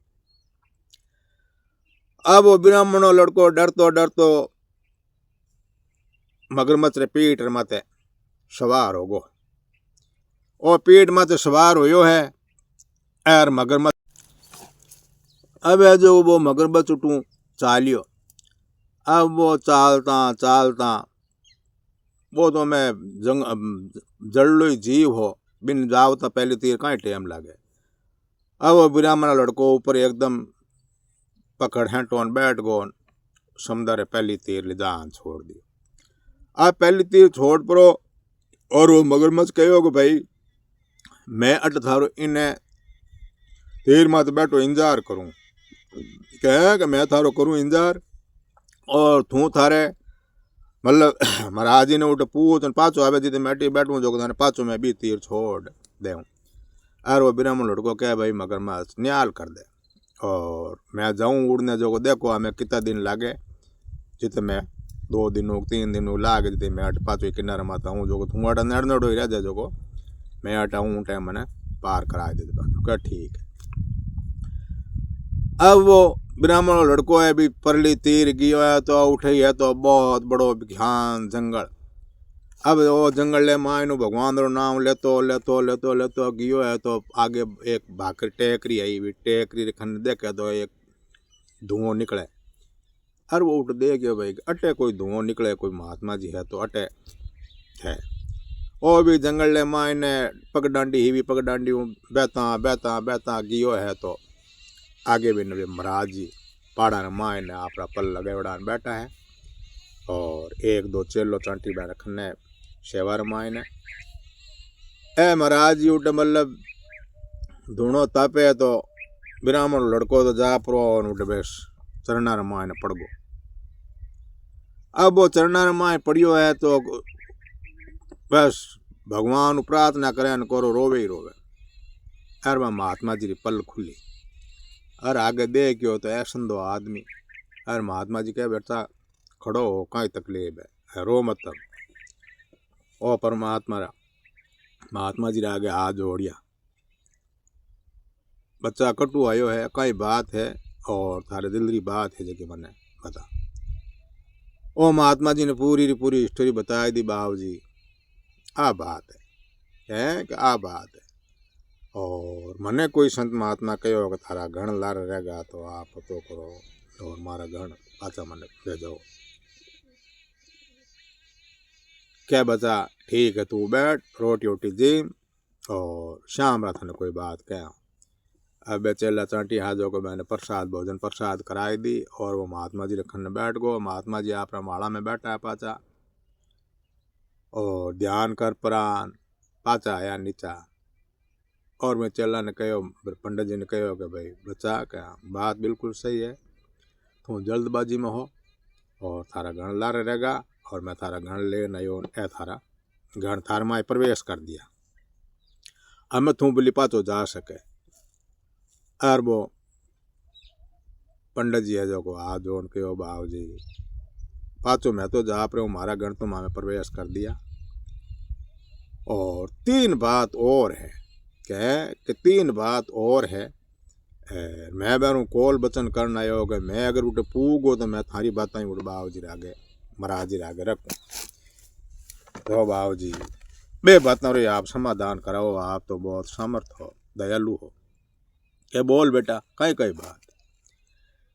अब वो ब्राह्मणों लड़को डरतो डरतो मगरमच्छ रे पीठ मत सवार हो गो और पीठ मत सवार हो है एर मगरमच्छ अब है जो वो मगरमच्छ उठू चालियो। अब वो चालता चालता वो तो मैं जड़लो ही जीव हो बिन जाओ तो पहले तीर कहीं टाइम लगे। अब वो ब्राह्मण लड़को ऊपर एकदम पकड़ है टोन बैठ गो समुद्र पहली तीर ले जान छोड़ दी। अब पहली तीर छोड़ पड़ो और वो मगरमच्छ कहो कि भाई मैं अट थारो इन्हें तीर मत बैठो इंतजार करूं कह कि मैं थारो करूं इंतजार और तू थारे मतलब महाराज जी ने उठ पूछ पाचो आवे जी मैं बैठू जो थाने पाचो मैं भी तीर छोड़ दे। और वो ब्राह्मण लड़को कह भाई मगरमच्छ न्याल कर दे और मैं जाऊँ उड़ने जो देखो हमें कितना दिन लागे जित मैं 2 दिन 3 दिन लागे जिते मैं अट पाचो किनारे माता हूँ जो तू अटा नड़नड़ो ही रह जा जो मैं अटा हूँ टाइम मैंने पार करा दे क्या ठीक है। अब वो ब्राह्मण लड़को है भी परली तीर गियो है तो उठे है तो बहुत बड़ो घान जंगल। अब वो जंगल ले मायनो भगवान रो नाम लेतो लेतो लेतो लेतो गियो है तो आगे एक भाकर टेकरी आई टेकरी खन देखे तो एक धुआं निकले। अरे वो उठ दे गयो भाई अटे कोई धुआं निकले कोई महात्मा जी है तो अटे है। और भी जंगल ले मायने पगडांडी ही भी पगडांडी बेता बेता बेता गियो है तो आगे भी नबी महाराज जी पहाड़ा ने मायने आपरा पल लगावड़ा बैठा है और 1-2 चेलो चांटी बैठ रखने शेवार मायने ए महाराज जी उठ मतलब धुनो तापे तो ब्राह्मण लड़को तो जा प्रो उठ बेस चरणार मायने पड़ गो। अब वो चरणार माय पड़ियो है तो बस भगवान प्रार्थना करे करो रोवे ही रोवे। अरे महात्मा जी की पल खुली और आगे देखियो तो ऐसा दो आदमी अरे महात्मा जी कह बेटा खड़ो हो कहीं तकलीफ है रो मत ओ परमात्मा महात्मा जी आगे हाथ जोड़िया बच्चा कटु आयो है कई बात है और थारे दिल की बात है जगह मने बता। ओ महात्मा जी ने पूरी स्टोरी बताई दी बाबू जी आ बात है कि आ बात है और मने कोई संत महात्मा कहो कि थारा गण लार रहेगा तो आप पतो करो और मारा गण पाचा मने दे दो क्या बचा ठीक है तू बैठ रोटी वोटी जिम और शाम रात ने कोई बात क्या। अब चेला चांटी हाजो को मैंने प्रसाद भोजन प्रसाद कराई दी और वो महात्मा जी रखने बैठ गो। महात्मा जी आप माड़ा में बैठा है पाचा और ध्यान कर प्राण पाचा आया नीचा और मैं चेला ने कहो, पंडित जी ने कहो कि भाई बच्चा क्या बात बिल्कुल सही है, तू जल्दबाजी में हो और थारा गण लारे रहेगा, और मैं थारा गण लेन आयो, ए थारा गण थार में प्रवेश कर दिया, अब तू बोली पाचो जा सके। और वो पंडित जी है जो को हाथ जोड़ के ओ बाबू जी पाचो मैं तो जा पर हमारा गण तो मामे प्रवेश कर दिया। और तीन बात और है कि तीन बात और है, मैं बारू कोल बचन करना आयो कि मैं अगर उठे पूगो तो मैं थारी बात ही उठ बाबू जी आगे महाराज जी आगे रखूँ। तो बाबू जी बे बात रे आप समाधान कराओ, आप तो बहुत समर्थ हो, दयालु हो। के बोल बेटा कई कई बात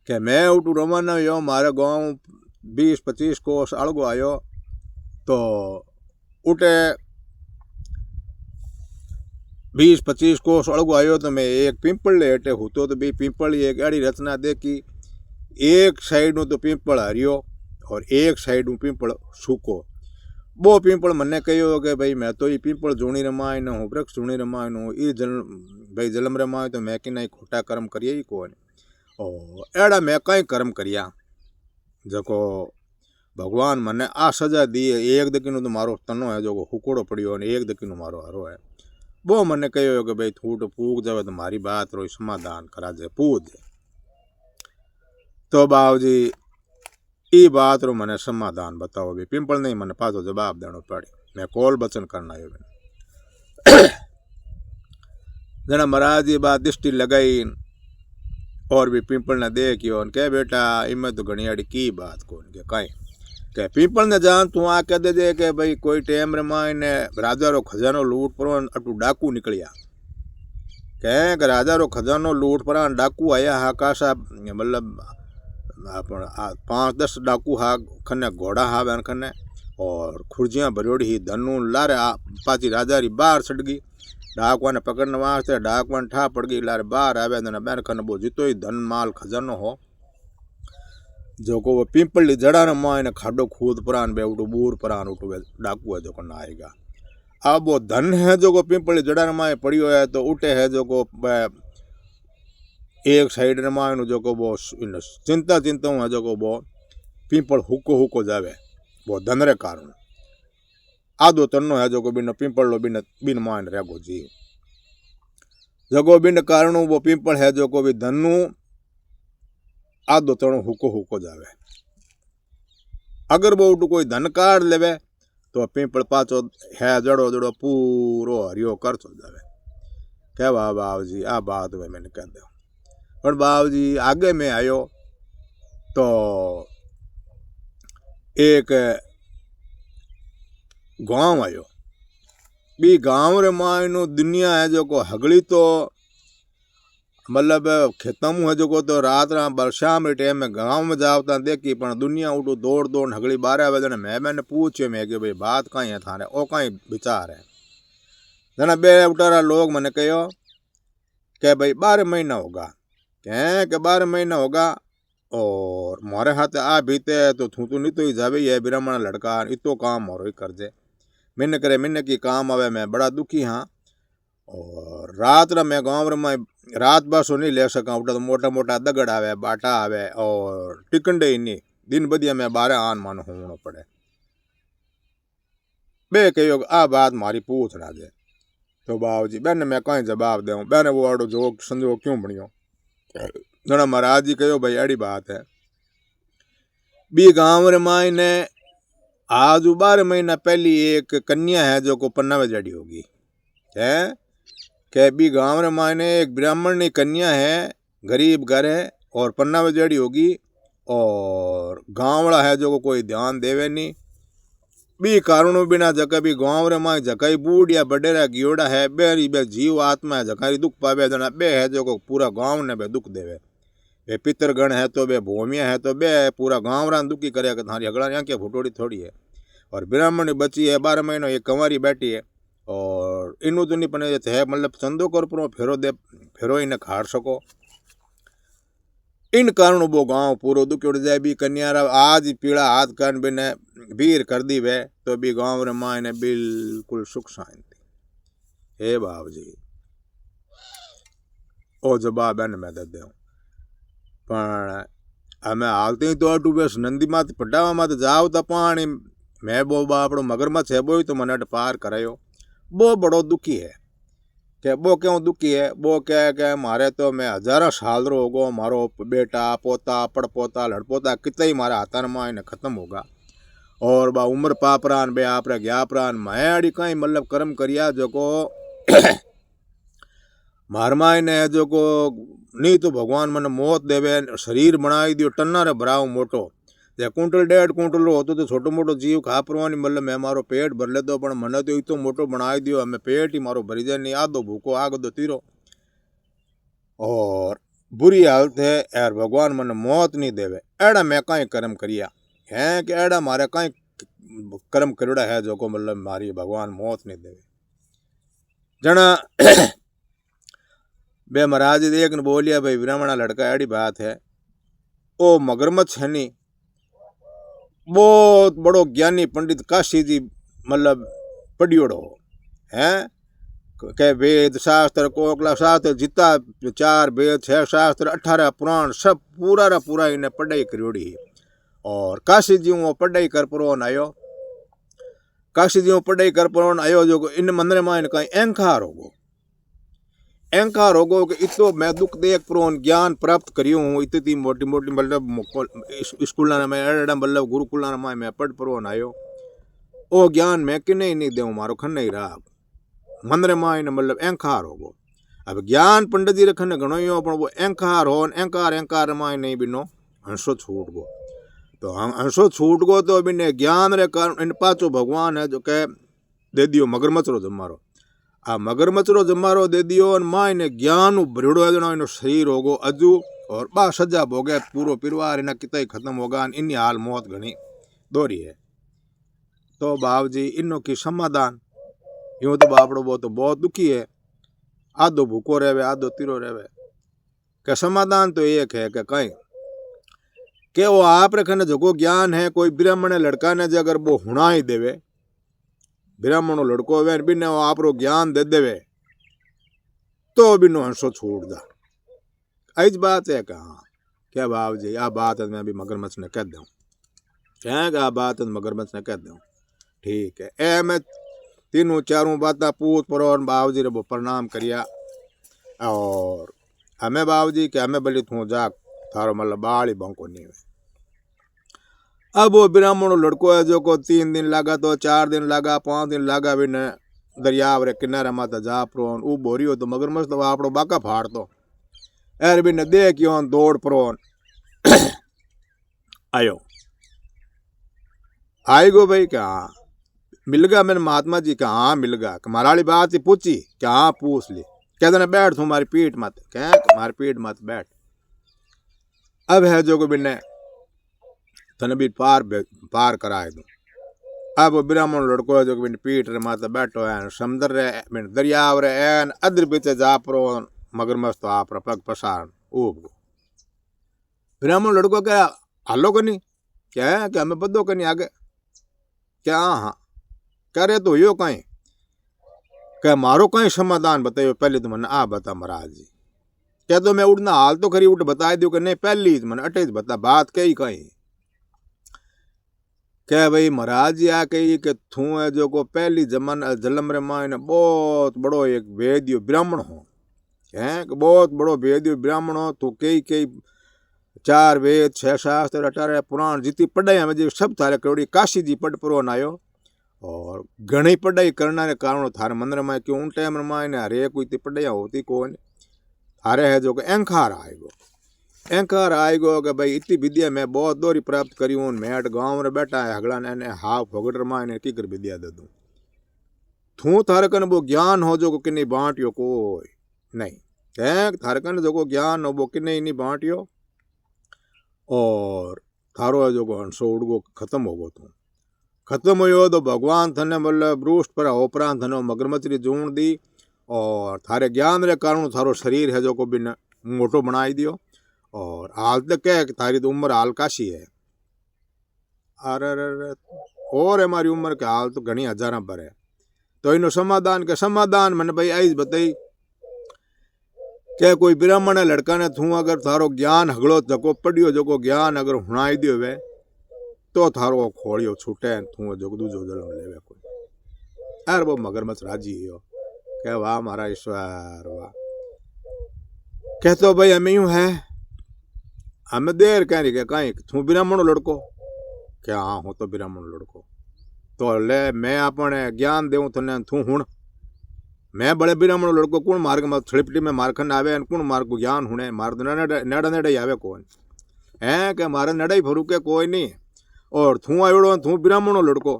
के मैं उठू रवाना हो, मारे गाँव 20-25 कोस अड़गो आयो, तो उठे 20-25 कोस अड़गो आयो तो मैं एक पिंपल ले हेठे हूतो, तो भी पिंपल एक अड़ी रचना देखी, एक साइड तो पिंपल हरियो और एक साइड पिंपल सूको। वो पिंपल मने कहो कि भाई मैं तो ये पिंपल जूनी रमायन हूँ, वृक्ष जूनी रमायन हूँ, ये भाई जलम रमाय तो मैं कि नहीं खोटा कर्म करिए ही कौन। और एड़ा मैं कई कर्म करिया जको भगवान मने आ सजा दी, एक दकीनो तो मारो तनो है जो हुकोड़ो पड़ियो, एक दकीनो मारो हरो है। वो मने कहो कि भाई थूट पूग जावे तो मारी बात रो समाधान करा जे पूज। तो बाबूजी ई बात रो मने समाधान बताओ, भी पिंपल नहीं मने पाछो जवाब देनो पड़े, मैं कोल बचन करना आयो। जना महाराज जी बात दृष्टि लगाई और भी पिंपल ने देखियो कह बेटा इमें तो घड़ियाड़ी की बात कौन के कहीं के पिंपल ने जान तू आ कह दे जे के भाई कोई टेम रे मायने राजा रो खजानो लूट पर अटू डाकू निकलिया, कह के राजा रो खजानो लूट पर डाकू आया हा कासा, मतलब 5-10 डाकू हा खने घोड़ा हा बहन खने और खुर्जियां भरोड़ी ही धनु लारे पाची राजा री बाहर छड़ गई, डाकवा ने पकड़ने वास्ते डाकवा ठा पड़ गई, लारे बाहर आवे तो बहन खने वो जितो ही धन माल खजानो हो जो को वो पिंपल जड़ा ने मायने खाडो खूद परान बे उठो बूर परान उठो डाकू है जो को ना आएगा। अब वो धन है जो को पिंपल जड़ा ने माए पड़ियो है तो उठे है जो को एक साइड ने मायनो जो को वो चिंता चिंता है जो को वो पिंपल हुको हुको जावे, वो धन रे कारण आदो तन्नो है जो को बिन पिंपल लो बिन मान रेगो जी जगो बिन कारण वो पिंपल है जो को भी धनु आदो तनो हुको हुको जावे। अगर वो उठू कोई धन काट लेवे तो पिंपल पाचो है जड़ो जड़ो पूरो हरियो करचो जावे। क्या बाबू जी आ बात में मैंने कह दो, पर बाबू जी आगे में आयो तो एक गांव आयो, बी गांव रे मायनो दुनिया है जो को हगली तो मतलब खेतम है जो को तो रात शाम रे टाइम में गांव में जावता देखी, पर दुनिया उठो दौड़ दौड़ हगली 12 बजे मैंने पूछे मैं कि भाई बात कहीं है थाने ओ कहीं विचार है। जना बे उठारा लोग मैंने कहो कि भाई 12 महीना होगा, कह के 12 महीना होगा और मोरे हाथ आ बीते तो थू तो नहीं तो ही जावे है ब्राह्मण लड़का इतो काम और कर दे मैंने करे मैंने की काम आवे, मैं बड़ा दुखी हाँ। और रात रा मैं गाँव में रात बसो नहीं ले सका, उठा तो मोटा मोटा दगड़ आवे बाटा आवे और टिकंडे ही नहीं दिन बदिया मैं 12 आन मान होना पड़े। बे कहो आ बात मारी पूछ ना दे तो बाबू जी बहन मैं कहीं जवाब दूँ, बहन वो आड़ो जो संजोग क्यों बनियो। जना महाराज जी कहो भाई अड़ी बात है, बी गाँव रे मायने आज 12 महीना पहली एक कन्या है जो को पन्ना में जड़ी होगी है के बी गाँव रे मायने एक ब्राह्मण की कन्या है, गरीब घर है और पन्ना में जड़ी होगी और गाँव वाला है जो को कोई ध्यान देवे नहीं। बी कारणों बिना जगह भी गाँव रे माय जगह बूढ़ या बडेरा गियोड़ा है बेरी बे जीव आत्मा है जगह दुख पावे जना बे है जो को पूरा गाँव ने बे दुख देवे, बे पितरगण है तो बे भूमिया है तो बे पूरा गाँव रा दुखी करे कि थारी अगला आंखें फुटोड़ी थोड़ी है। और ब्राह्मण बची है 12 महीनों एक कंवारी बैठी है और इनू तो नहीं पने है मतलब चंदो कर पर फेरो दे फेरो इन्हें खाड़ सको, इन कारण वो गाँव पूरा दुख उड़ जाए। भी कन्यारा आज पीड़ा हाथ कान बिने वीर कर दी वे तो भी गाँव रे माँ ने बिल्कुल सुख शांति। हे बाबू जी ओ जवाब एन मैं दे दूँ पण हमें हालती तो अटू बस नंदी मात पटावा मत जाओ तो पानी मैं बो बापड़ो मगरमच्छ है वो तो मन अट पार करायो। वो बड़ो दुखी है कि वो क्यों दुखी है, वो कह के मारे तो मैं हजारों साल रो होगो, मारो बेटा पोता पड़पोता लड़पोता कितना ही मारा हाथन में इन्हें खत्म होगा और बा उम्र पापरान बे आप गया प्रान मैं अड़ी कहीं मतलब कर्म करिया जो को मारमा ने जो को नहीं तो भगवान मन मौत देवे शरीर बनाई दियो टन्ना रे भराव मोटो जे कुंटल 1.5 कुंटल होतो तो छोटो मोटो जीव खा परवानी मतलब मैं मारो पेट भर लेतो पण मने तो इतो मोटो बनाई दियो हमें पेट ही मारो भरी जाए नहीं आधो भूखो आगो तीरो और बुरी हालत है यार भगवान मन मौत नहीं देवे एड़ा मैं कहीं कर्म करिया है कि एड़ा मारे कहीं कर्म करुड़ा है जो को मतलब मारी भगवान मौत नहीं देवे जना बे महाराज एक ने बोलिया भाई ब्राह्मणा लड़का एड़ी बात है ओ मगरमच्छ है नी बहुत बड़ो ज्ञानी पंडित काशी जी मतलब पढ़ियोड़ो है के वेद शास्त्र कोकला शास्त्र जितना 4 वेद 6 शास्त्र 18 पुराण सब पूरा रा पूरा इन्हें पढ़ाई करियोड़ी और काशी जी वो पढ़ाई कर परोन आयो काशी जी वो पढ़ाई कर परोन आयो जो इन मंदिर में इनका अहंकार होगो कि इतो मैं दुख देख प्रोन ज्ञान प्राप्त करियो हूँ इतनी मोटी मोटी मतलब स्कूल में मतलब गुरुकुल में मैं पढ़ प्रोन आयो ओ ज्ञान मैं किने नहीं देऊँ मारो खन नहीं रहा मंदिर में मतलब अहंकार होगो। अब ज्ञान पंडित जी रखने घणो ही हो पण वो अहंकार हो अहंकार अहंकार में नहीं बिनो हंसो छूट गो तो हम हंसो छूट गो तो बिने ज्ञान रे कारण इन पाचो भगवान है जो कह दे दियो मगरमच्छ रो जमारो आ मगरमच्छ रो जमारो दे दियो और माँ इन्हें ज्ञान भरियोड़ो है जना इनो शरीर होगो अजू और बा सजा भोगे पूरो परिवार इन्हें कितना ही खत्म होगा इन हाल मौत घनी दोरी है तो बाप जी इनो की समाधान यूँ तो बापड़ो वो तो बहुत दुखी है आधो भूखो रहे आधो तीरो रहे के समाधान तो एक है कि कहीं के वो आप रखने जो ज्ञान है कोई ब्राह्मण लड़का ने अगर वो हुणा ही देवे ब्राह्मणो लड़को वे बिने वो आप ज्ञान दे देवे तो बिनो हंसो छोड़ दा ऐज बात है कहाँ क्या बाप जी आ बात मैं भी मगरमच्छ ने कह दूँ क्या आ बात मगरमच्छ ने कह दूँ ठीक है ए मैं तीनों चारों बात पूछ परो बाबू जी रे प्रणाम करिया और हमें बाबू जी के हमें बलित हूँ जाक थारो मतलब बाली बंको नहीं है। अब वो ब्राह्मणो लड़को है जो को 3 दिन लगा तो 4 दिन लगा 5 दिन लगा भी ने दरिया रे किनारे माता जा प्रोन ऊ बोरियो तो मगरमच्छ तो आपड़ो बाका फाड़ तो एर भी ने देखियो दौड़ प्रोन आयो आई गो भाई क्या मिल गया मैंने महात्मा जी का हाँ मिल गया महाराली बात ही पूछी क्या हाँ पूछ ली कहते ना बैठ तू हमारी पीठ मत क्या हमारी पीठ मत बैठ अब है जो को बिन्ने तने भी पार कराए दूं अब ब्राह्मण लड़को है जो बिन पीठ रे माता बैठो है समुद्र रे बिन दरिया रे एन अदर बीते जा प्रो मगरमच्छ तो आप पग पसार ऊब ब्राह्मण लड़को क्या हलो कनी क्या है क्या हमें बदो कनी आगे क्या हाँ करे तो यो कहीं क्या मारो कहीं समाधान बताइयो पहले तो मैंने आ बता महाराज जी क्या तो मैं उड़ना हाल तो खरी उठ बता दियो कि नहीं पहली मैंने अटेज बता बात कही कहीं क्या भाई महाराज जी आ कही कि थू है जो को पहली जमाना जलम रे मायने बहुत बड़ो एक वेदियो ब्राह्मण हो है बहुत बड़ो वेदियो ब्राह्मण हो तो कई 4 वेद 6 शास्त्र 18 पुराण जितनी पढ़ाई हमें जो सब थारे करोड़ी काशी जी पढ़ परो आयो और घनी पढ़ाई करना के कारण थारे मंदिर में क्यों उन टाइम में हरे कोई इतनी पढ़ाई होती कौन थारे है जो कि अहंकार आएगो कि भाई इतनी विद्या मैं बहुत दोरी प्राप्त करी हूँ मैं अट गाँव में बैठा है हगड़ा ने हाव फोगड़ में इन्हें की कर विद्या दे दूँ थू थारे कन वो ज्ञान हो जो कि नहीं बांटियो कोई नहीं है थारे कन जो ज्ञान हो वो कि नहीं बांटियो और थारो जो हंसो उड़गो खत्म होगो तू खत्म हो तो भगवान थने मतलब ब्रूस्ट पर उपरांत थने मगरमच्छ री जूण दी और थारे ज्ञान रे कारण थारो शरीर है जो को बिन मोटो बनाई दियो और हाल तक क्या है कि थारी तो उम्र हाल काशी है अरे और हमारी उम्र के हाल तो घनी हजारा पर है तो इन समाधान के समाधान मैंने भाई आई बताई के कोई ब्राह्मण लड़का ने थू अगर थारो ज्ञान हगड़ो जको पढ़ियो जको ज्ञान अगर हुणाई दियो वे तो थारो खोड़ियो छूटे थू जो दूजो जन्म लेवे कोई। यार वो मगरमच्छ राजी हो के वाह मारा ईश्वर वाह। कहतो भाई हमें यूं है हमें देर कह रही कहीं थू ब्राह्मणो लड़को क्या हाँ हो तो ब्राह्मण लड़को तो ले मैं अपने ज्ञान देऊँ थने थू हूँ मैं बड़े ब्राह्मण लड़को कौन मार्ग में छड़पटी में मारखंड आवे कौन मार्ग को ज्ञान हुणे मार नेड़ा नेड़ा ही आवे कौन है कि मारे नेड़ा ही फरूके कोई नहीं और थू आयोड़ो थू ब्राह्मणो लड़को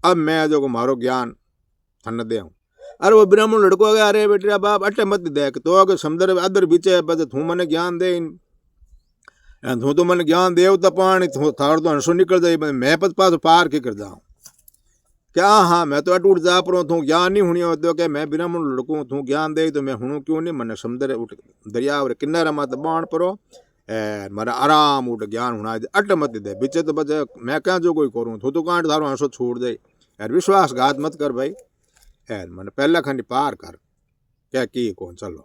अब मैं जो मारो ज्ञान थन दे अरे वो ब्राह्मण लड़को अगे अरे बेटा बाप अटे मत देख तो अगर समुद्र आदर बीचे बस थू मने ज्ञान दे थू तो मैंने ज्ञान देव तो पानी थार तो हंसो निकल जाए मैं पास पार की कर जाऊँ क्या हाँ मैं तो अटूट जा पर तू ज्ञान नहीं हुई तो क्या मैं ब्राह्मण लड़कू तू ज्ञान दे तो मैं हूँ क्यों नहीं मैंने समुद्र उठ दरिया और किन्नर मत बाण परो मारा आराम उठ ज्ञान हुना अट मत दे बिचे तो बचे मैं क्या जो कोई करूँ तू तो कांट थारो हंसो छोड़ दे यार विश्वासघात मत कर भाई यार मैंने पहला खंड पार कर क्या की कौन चलो।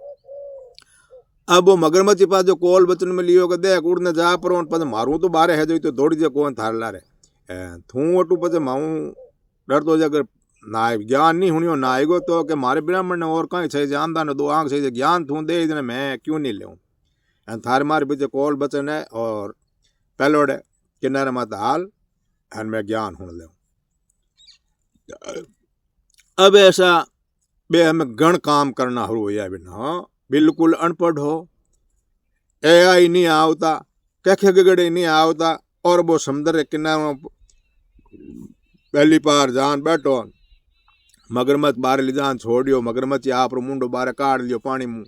अब वो मगरमच्छ पास जो कोल बचन में लियो के देख उड़ने जा पर पद मारू तो बारे है जो तो दौड़ी जे कौन थार ला रे थू ओटू पचे माऊ डर तो अगर ना ज्ञान नहीं हुई ना आएगो तो के मारे ब्राह्मण ने और कहीं सही जानता न दो आंख सही ज्ञान थू दे इतने मैं क्यों नहीं लूँ थारे मारे बीच कोल बचन है और पहलोड़े किनारे मत हाल एंड मैं ज्ञान हूँ लूँ। अब ऐसा बे हमें गण काम करना हो या बिना बिल्कुल अनपढ़ हो AI नहीं आवता कखे गगड़े नहीं आवता और वो समुद्र किनारों पहली पार जान बैठो मगरमच्छ बाहर ले जान छोड़ियो मगरमच्छ आप मुंडो बाहर काट लियो पानी मुँह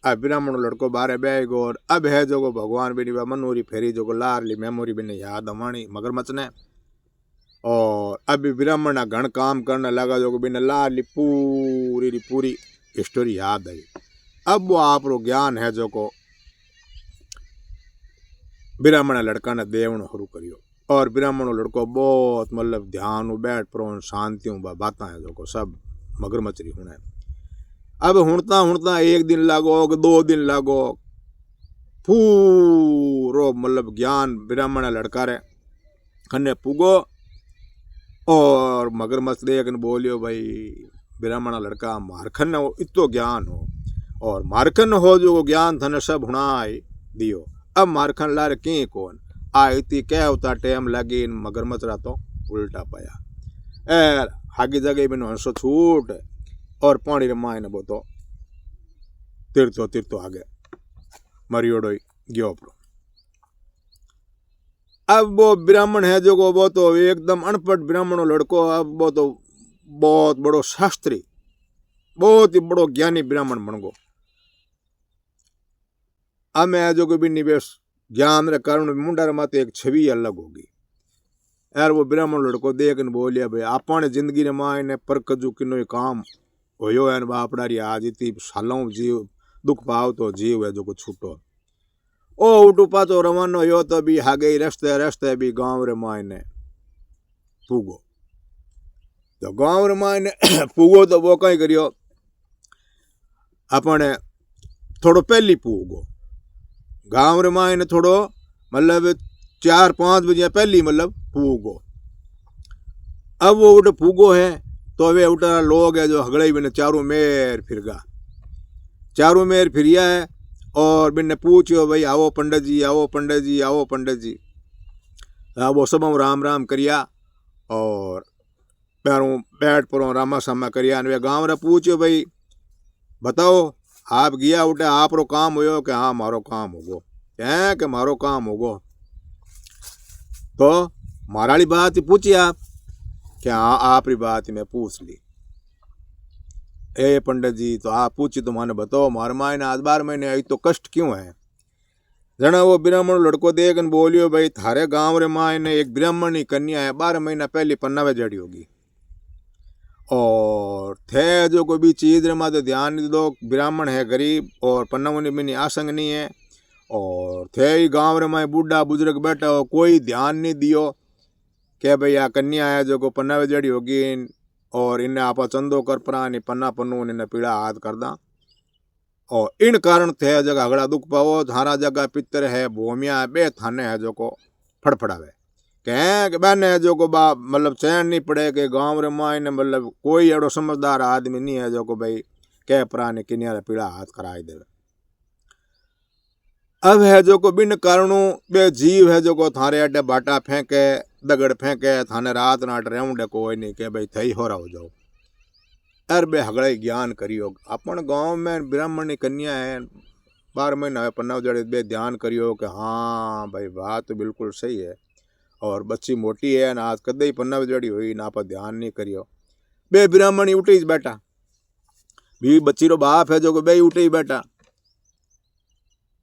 अब ब्राह्मण लड़को बाहर बह गो और अब है जो भगवान भी नहीं मनोरी फेरी जो लार ली मेमोरी भी नहीं याद हमारी मगरमच्छ ने और अब ब्राह्मण घण काम करने लगा जो बिना लार ली पूरी स्टोरी याद आई। अब वो आप ज्ञान है जो को ब्राह्मण लड़का ने देवण शुरू करियो और ब्राह्मणों लड़को बहुत मतलब ध्यान बैठ पर शांति बात है जो को सब मगरमच्छरी होना है। अब हुणता एक दिन लागो 2 दिन लागो पूरो मतलब ज्ञान ब्राह्मण लड़का रे खन्ने पुगो और मगरमच्छ देख बोलियो भाई ब्राह्मण लड़का मारखन हो इतो ज्ञान हो और मारखन हो जो ज्ञान थने सब हुणाई दियो। अब मारखन लारे की कौन आती क्या होता टाइम लगी मगरमच्छ रहा तो उल्टा पाया हागी जगह बिन हंसो छूट और पानी रे माय ने बोतो तीर्थो आगे मरियोड़ो गयो प्रो। अब वो ब्राह्मण है जो वो तो एकदम अनपढ़ ब्राह्मणों लड़को अब वो तो बहुत बड़ो शास्त्री बहुत ही बड़ो ज्ञानी ब्राह्मण बन गो। अब मैं जो भी निवेश ज्ञान रे कारण मुंडा मत एक छवि अलग होगी यार। वो ब्राह्मण लड़को देख न बोलिया भाई आपने जिंदगी रे मायने परकजू किनो काम होयो है बापड़ा री आज इतनी सालों जीव दुख पाओ तो जीव है जो को छूटो ओ उठू पाचो रवानो यो तो भी हागे रस्ते भी गांव रे मायने पूगो तो गांव रे मायने पूगो तो वो कहीं करियो अपने थोड़ो पहली पूगो गांव रे मायने थोड़ो मतलब 4-5 बजे पहली मतलब पूगो। अब वो उठ पूगो है तो वे उठा लोग है जो हगड़े बिन चारों मेर फिरगा चारों मेर फिरिया है और बिन पूछो भाई आओ पंडित जी आओ पंडित जी आओ पंडित जी। वो सब राम राम करिया और पैरों बैठ परो रामा सामा करिया वे गांव रे पूछो भाई बताओ आप गया उठे आप रो काम हो कि हाँ मारो काम होगो क्या कि मारो काम होगो। तो माराली बात पूछी आप क्या हाँ आप री बात मैं पूछ ली। ए पंडित जी तो आप पूछी तो माने बताओ मार मायने आज 12 महीने आई तो कष्ट क्यों है। जना वो ब्राह्मण लड़को देख बोलियो भाई थारे गांव रे मायने एक ब्राह्मणी कन्या है 12 महीना पहले पन्नावे जड़ी होगी और थे जो कोई भी चीज रे माते ध्यान नहीं दो ब्राह्मण है गरीब और पन्नावनी में आसंग नहीं है और थे ही गांव रे माए बूढ़ा बुजुर्ग बैठा हो कोई ध्यान नहीं दियो क्या भाई आ कन्या है जो को पन्नावे जड़ी होगी और इन्हें आप चंदो कर परा पन्ना पन्नू इन्हें पीड़ा हाथ कर दा और इन कारण थे जगह अगला दुख पाओ थारा जगह पितर है भूमिया बे थाने है जो को फड़फड़ावे कहें कि बहने है जो को बा मतलब चैन नहीं पड़े कि गाँव रे मायने मतलब कोई एड़ो समझदार आदमी नहीं है जो को भाई कह प्राणी किनिया पीड़ा हाथ कराई देवे। अब है जो को बिन कारणों बे जीव है जो को थारे अड्डे बाटा फेंके दगड़ फेंके थाने रात नाट रेवंडे कोई नहीं के भाई थई हो रहा हो जाओ। अर बे हगड़े ज्ञान करियो अपन गांव में ब्राह्मण कन्या है 12 महीना पन्ना जड़े बे ध्यान करियो कि हाँ भाई बात तो बिल्कुल सही है और बच्ची मोटी है ना आज कदे ही पन्ना जड़ी हुई ना पर ध्यान नहीं करियो बे ब्राह्मण उठे ही बैठा भी बच्ची रो बाप है जो को बे उठे ही बैठा।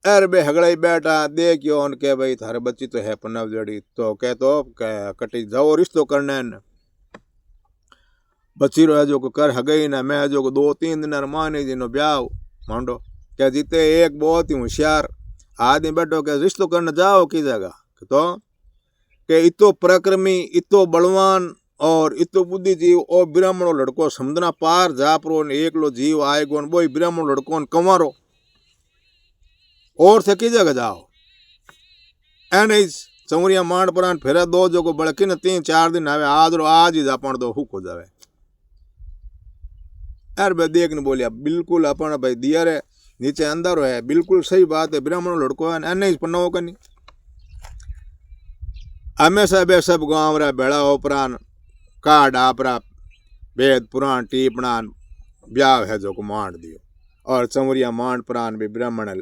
अरे बे हगड़ा ही बैठा देखियो उनके भाई थारे बच्ची तो है पन्ना जड़ी तो कह तो कटी जाओ रिश्तो करने न बच्ची रो है जो को कर हगई ना मैं जो को 2-3 दिन माने जी नो ब्याह मांडो क्या जीते एक बहुत ही होशियार आदमी बैठो के रिश्तो करने जाओ की जगह तो के इतो पराक्रमी इतो बलवान और इतो बुद्धिजीव और ब्राह्मणो लड़को समझना पार जापरो ने एकलो जीव आएगो वो ब्राह्मण लड़को ने कंवारो और थे की जगह जाओ एने चौरिया मांड परान फेरा 2 जो को बड़की ने 3-4 दिन आवे आज ही जापण दो हुक हो जावे। यार भाई देख ने बोलिया बिल्कुल अपन भाई दिया रे नीचे अंदर है बिल्कुल सही बात है ब्राह्मण लड़को है एने पन्नो कनी हमेशा बे सब गाँव रा बेड़ा उपरान काड आपरा वेद पुराण टीपणा ब्याह है जो को मांड दियो और चौरिया मांड पुरान भी ब्राह्मण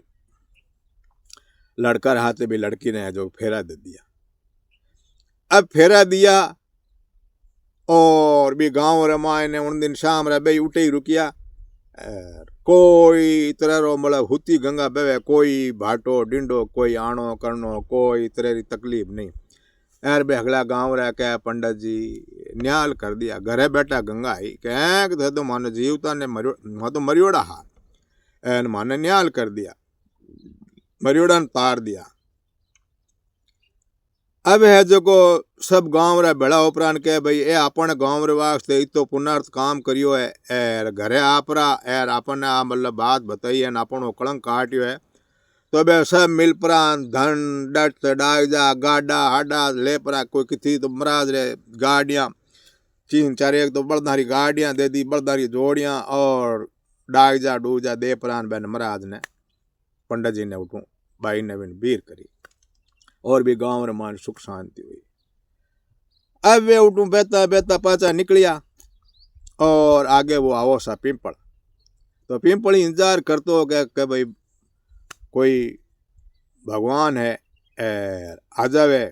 लड़का हाथे भी लड़की ने जो फेरा दे दिया। अब फेरा दिया और भी गाँव रमाए ने उन दिन शाम रे बे उठे ही रुकिया कोई तरह रो मतलब हुती गंगा बेवे कोई भाटो डिंडो कोई आनो करनो कोई तरह की तकलीफ नहीं। यार बे अगला गाँव रह के पंडित जी न्याल कर दिया घरे बैठा गंगा ही कह तो मानो जीवता ने तो मरियोड़ा हार एन माने न्याल कर दिया मरियोड़ा ने तार दिया। अब है जो को सब गाँव रे बेड़ा उपरान के भाई ए अपन गाँव रे वास्ते इतो पुनर्थ काम करियो है एर घरे आपरा एर अपन आ मतलब बात बताई है अपन कलंक काटियो है तो बे सब मिल प्रान धन डट डायजा गाडा हाडा ले परा कोई किथी तो महाराज रे गाड़ियाँ 3-4 एक तो बड़धारी गाड़ियाँ दे दी बड़धारी जोड़ियाँ और डायजा डूजा दे प्रान बहन महाराज ने पंडित जी ने उठूँ भाई ने बिन बीर करी और भी गाँव रे मान सुख शांति हुई। अब वे उठूँ बेता बेता पाचा निकलिया और आगे वो आवो सा पिंपल तो पिंपल इंतजार करतो हो के भाई कोई भगवान है आ जावे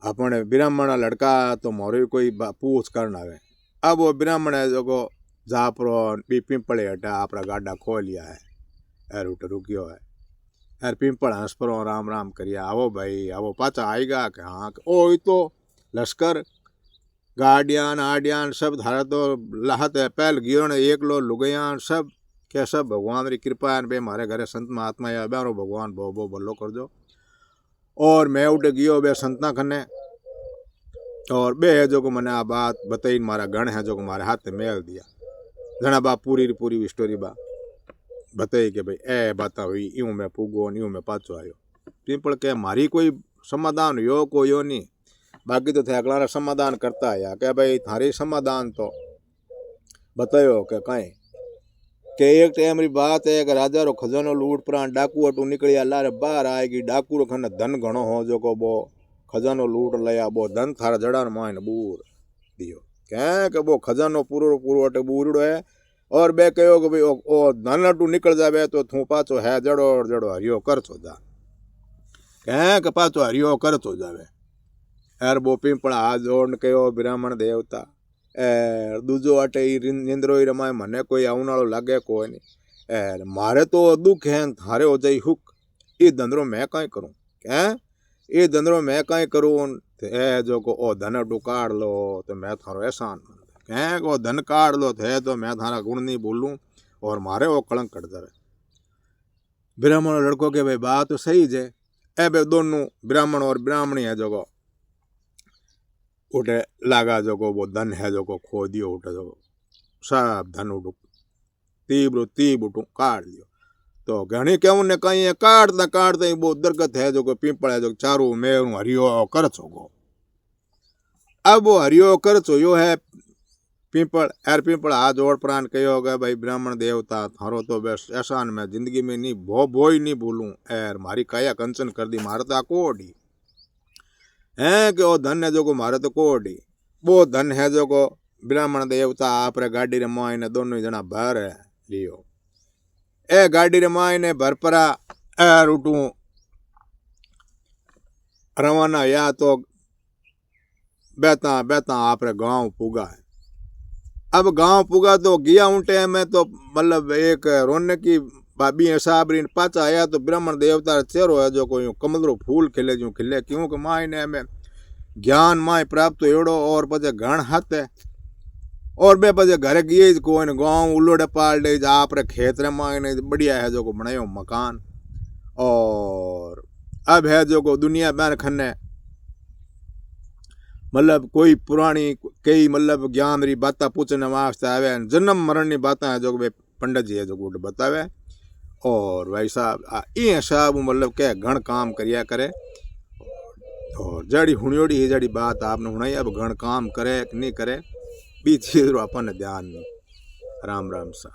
अपने ब्राह्मण लड़का तो मोरे कोई पूछ करना आवे। अब वो ब्राह्मण है जो को जापरो भी पिंपल हटा आपरा गाडा खो लिया है एर उठ रुकियो है यार पिंपल हंस परो राम राम करिया आवो भाई आवो पाचा आएगा कि हाँ ओ तो लश्कर गाड़ियान आडियान सब धारा तो लाहत है पहल गियो ने एक लो लुगयान सब क्या सब भगवान री कृपा है बे मारे घरे संत महात्मा या बेरो भगवान बो बो बल्लो कर दो और मैं उठ गियो बे संतना खने और बे है जो को मैंने आ बात बताई मारा गण है जो को मारे हाथ मेल दिया घना बा पूरी स्टोरी बा बताई कि भाई ए बात हुई यूं मैं पूगो यूं मैं पाचो आयो पिंपल के मारी कोई समाधान यो को यो नहीं बाकी तो थे अगला समाधान करता है क्या भाई थारी समाधान तो बतायो के कहीं के एक टाइम री बात है कि राजा रो खजानो लूट प्राण डाकू अटू निकलिया लारे बाहर आएगी डाकू रो खने धन घणो हो जो को बो खजानो लूट लिया बो धन थारा जड़ान मायने बूर दियो क्या के वो खजानो पूरो अटे बूरड़ो है और बे कहो कि भाई ओ धन अटू निकल जावे तो थू पाचो है जड़ो जड़ो हरियो कर छो जा क्या के पाचो हरियो कर छो जावे यार वो पिंपल हाथ जोड़ कहो ब्राह्मण देवता दूजो अटे निंद्रो ही रमाए मने कोई आवनाड़ो लागे कोई नहीं एर मारे तो दुख है थारे हो जाई हुक ये धंधरो मैं कहीं करूँ क्या ये धंधरो मैं कहीं करूँ जो को ओ धन अटू काढ़ लो तो मैं थारो एहसान कहें को धन काढ़ लो थे तो मैं थारा गुण नहीं बोलूँ और मारे वो कलंक कट जाए। ब्राह्मण लड़कों के भाई बात तो सही है ए भाई दोनों ब्राह्मण और ब्राह्मणी है जो को उठे लागा जो को वो धन है जो को खो दियो उठे जो सब धन उठ तीब्रो ती बूटू काट दियो। तो घणी केवू ने कहीं काटता काटता वो दरगत है जो पीपल है जो चारू मेरू हरियो कर छोगो। अब वो हरियो कर चोयो है पीपल यार पीपल हाथ जोड़ प्राण कहो गए भाई ब्राह्मण देवता थारो तो बस एहसान में जिंदगी में नहीं भो ही नहीं भूलूं एर मारी काया कंचन कर दी मारे तो कोडी है कि वो धन है जो को मारे तो कोडी वो धन है जो को ब्राह्मण देवता आप गाड़ी रे माई ने दोनों जना भर लियो। ए गाड़ी रे माई ने भर परा एर उठू रवाना या तो बेता बेता आप गांव पुगा है। अब गांव पुगा तो गया उन टाइम में तो मतलब एक रोने की भाभी हिसाब री पाचा आया तो ब्राह्मण देवता चेहरो है जो कोई कमलरो फूल खिले जो खिले क्यों कि माई ने हमें ज्ञान माई प्राप्त एड़ो और पचे घण हाथ है और बे पचे घर गए कोई गाँव उलोड़े पाल दे आप खेत रे माई ने बढ़िया है जो को बनायो मकान। और अब है जो को दुनिया बैन खन्ने मतलब कोई पुरानी कई मतलब ज्ञान री बातें पूछने वास्ते आवे जन्म मरण री बातें है जो वे पंडित जी है जो गुड बतावे। और भाई साहब ये हिसाब मतलब के घण काम करिया करे और जड़ी हुनियोड़ी ही जड़ी बात आपने हुनाई अब घण काम करे कि नहीं करे बी चीज अपन ध्यान नहीं। राम राम सा।